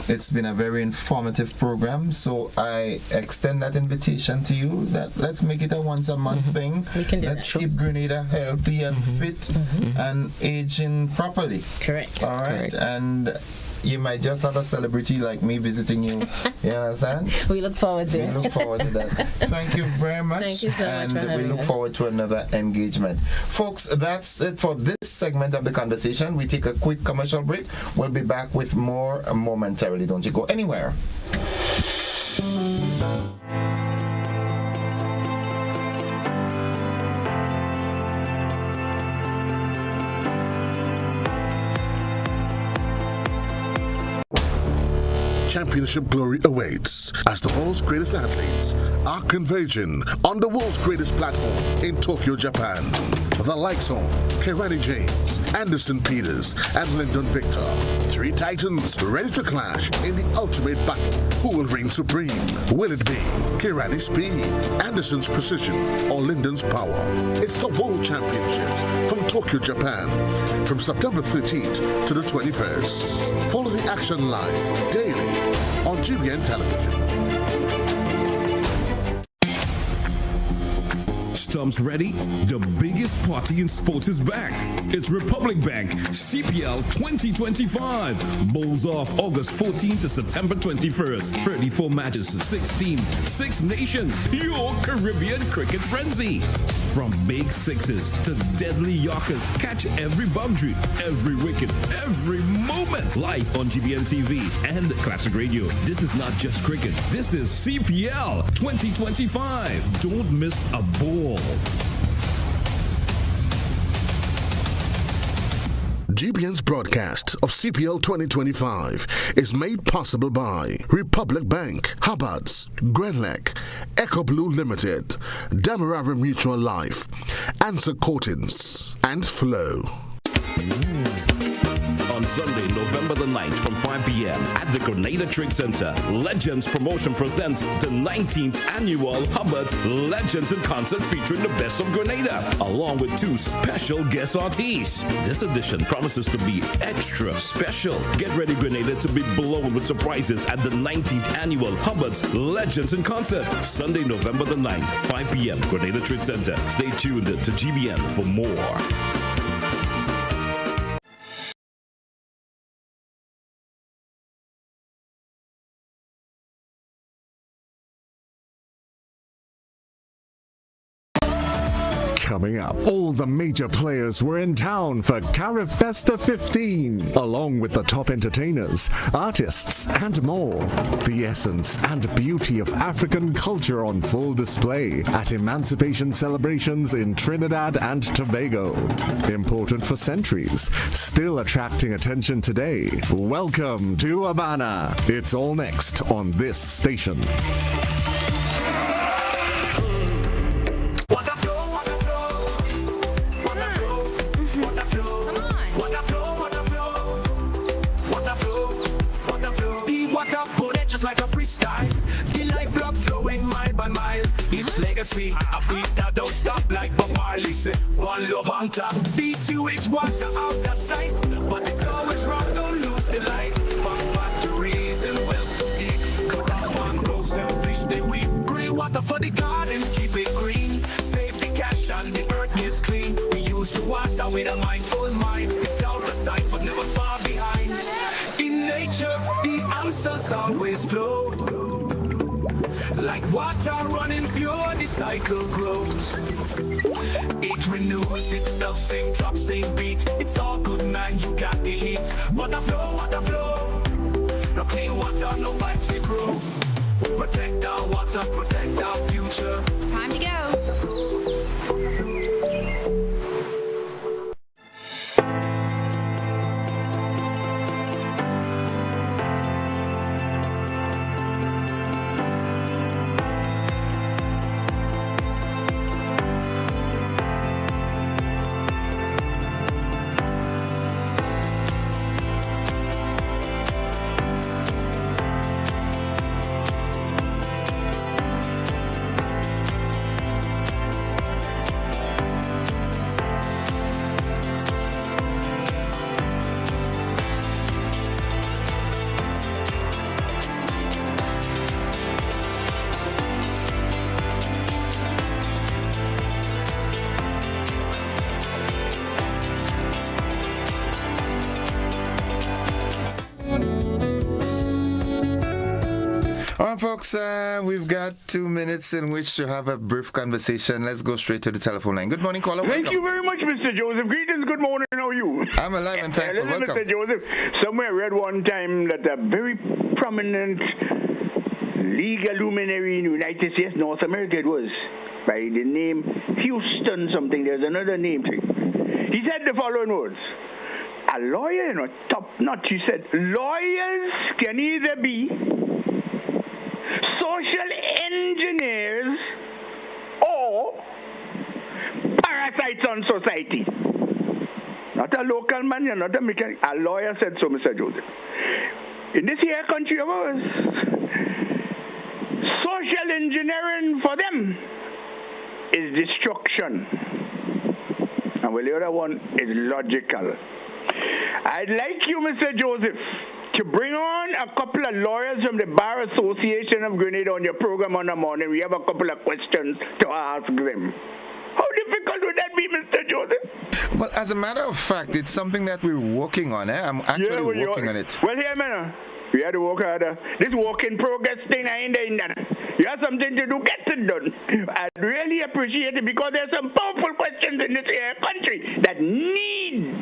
it's been a very informative program. So I extend that invitation to you that let's make it a once a month thing. We can do let's that. keep Grenada healthy and fit and aging properly. Correct. All right. Correct. And you might just have a celebrity like me visiting you. You understand? We look forward to it. We look forward to that. Thank you very much. Thank you so much and for we having look us. forward to another engagement. Folks, that's it for this segment of the conversation. We take a quick commercial break. We'll be back with more momentarily. Don't you go anywhere. Championship glory awaits as the world's greatest athletes are converging on the world's greatest platform in Tokyo, Japan. The likes of Kirani James, Anderson Peters, and Lyndon Victor. Three titans ready to clash in the ultimate battle. Who will reign supreme? Will it be Kirani's speed, Anderson's precision, or Lyndon's power? It's the World Championships from Tokyo, Japan, from September 13th to the 21st. Follow the action live daily on GBN Television. Stumps ready? The biggest party in sports is back. It's Republic Bank CPL 2025. Bowls off August 14th to September 21st. 34 matches, 6 teams, 6 nations. Your Caribbean cricket frenzy. From big sixes to deadly yorkers, catch every boundary, every wicket, every moment. Live on GBN TV and Classic Radio. This is not just cricket. This is CPL 2025. Don't miss a ball. GBN's broadcast of CPL 2025 is made possible by Republic Bank, Hubbard's, Grenlec, Echo Blue Limited, Demerara Mutual Life, Answer Coatings, and Flow. On Sunday, November the 9th from 5 p.m. at the Grenada Trade Center, Legends Promotion presents the 19th annual Hubbard's Legends in Concert featuring the best of Grenada, along with 2 special guest artists. This edition promises to be extra special. Get ready, Grenada, to be blown with surprises at the 19th annual Hubbard's Legends in Concert, Sunday, November the 9th, 5 p.m. Grenada Trade Center. Stay tuned to GBN for more. Coming up, all the major players were in town for Carifesta 15, along with the top entertainers, artists, and more. The essence and beauty of African culture on full display at emancipation celebrations in Trinidad and Tobago. Important for centuries, still attracting attention today. Welcome to Havana. It's all next on this station. Like a freestyle, the lifeblood flowing mile by mile. It's legacy, a beat that don't stop like Bob Marley said. One love on top. The sewage water out of sight, but it's always wrong. Don't lose the light. From factories and wells so deep, corals, mangroves and fish they weep. Green water for the garden, keep it green. Save the cash and the earth gets clean. We used to water with a mindful mind. It's out of sight, but never far behind. In nature, the answers always flow. Like water running pure, the cycle grows. It renews itself, same drop, same beat. It's all good, man, you got the heat. Water flow, water flow. No clean water, no vibes we grow. Protect our water, protect our future. Time to go. Now, folks, we've got 2 minutes in which to have a brief conversation. Let's go straight to the telephone line. Good morning, caller. Thank you very much, Mr. Joseph. Greetings, good morning. How are you? I'm alive and thankful. Listen, Welcome. Mr. Joseph, somewhere I read one time that a very prominent legal luminary in the United States, North America it was, by the name Houston something. There's another name to it. He said the following words. A lawyer, top notch, he said, lawyers can either be social engineers or parasites on society. Not a local man, you're not a mechanic. A lawyer said so, Mr. Joseph. In this here country of ours, social engineering for them is destruction. And well, the other one is logical. I'd like you, Mr. Joseph, to bring on a couple of lawyers from the Bar Association of Grenada on your program on the morning. We have a couple of questions to ask them. How difficult would that be, Mr. Joseph? Well, as a matter of fact, it's something that we're working on. I'm actually working on it. Well, here, man. We had to work harder. This work in progress thing, I ain't doing that. You have something to do, get it done. I really appreciate it because there's some powerful questions in this country that need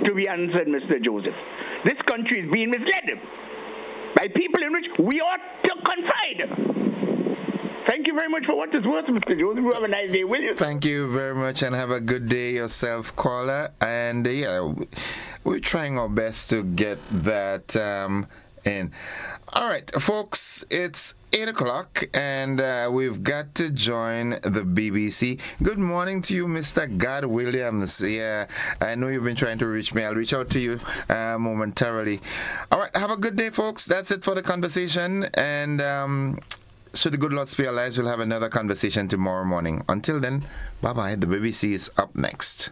to be answered, Mr. Joseph. This country is being misled by people in which we ought to confide. Thank you very much for what it's worth, Mr. Joseph. You have a nice day, will you? Thank you very much and have a good day yourself, caller. And we're trying our best to get that in. All right, folks, it's 8 o'clock and we've got to join the BBC. Good morning to you, Mr. God Williams. Yeah, I know you've been trying to reach me. I'll reach out to you momentarily. All right, have a good day, folks. That's it for the conversation. And should the good Lord spare our lives, we'll have another conversation tomorrow morning. Until then, bye-bye. The BBC is up next.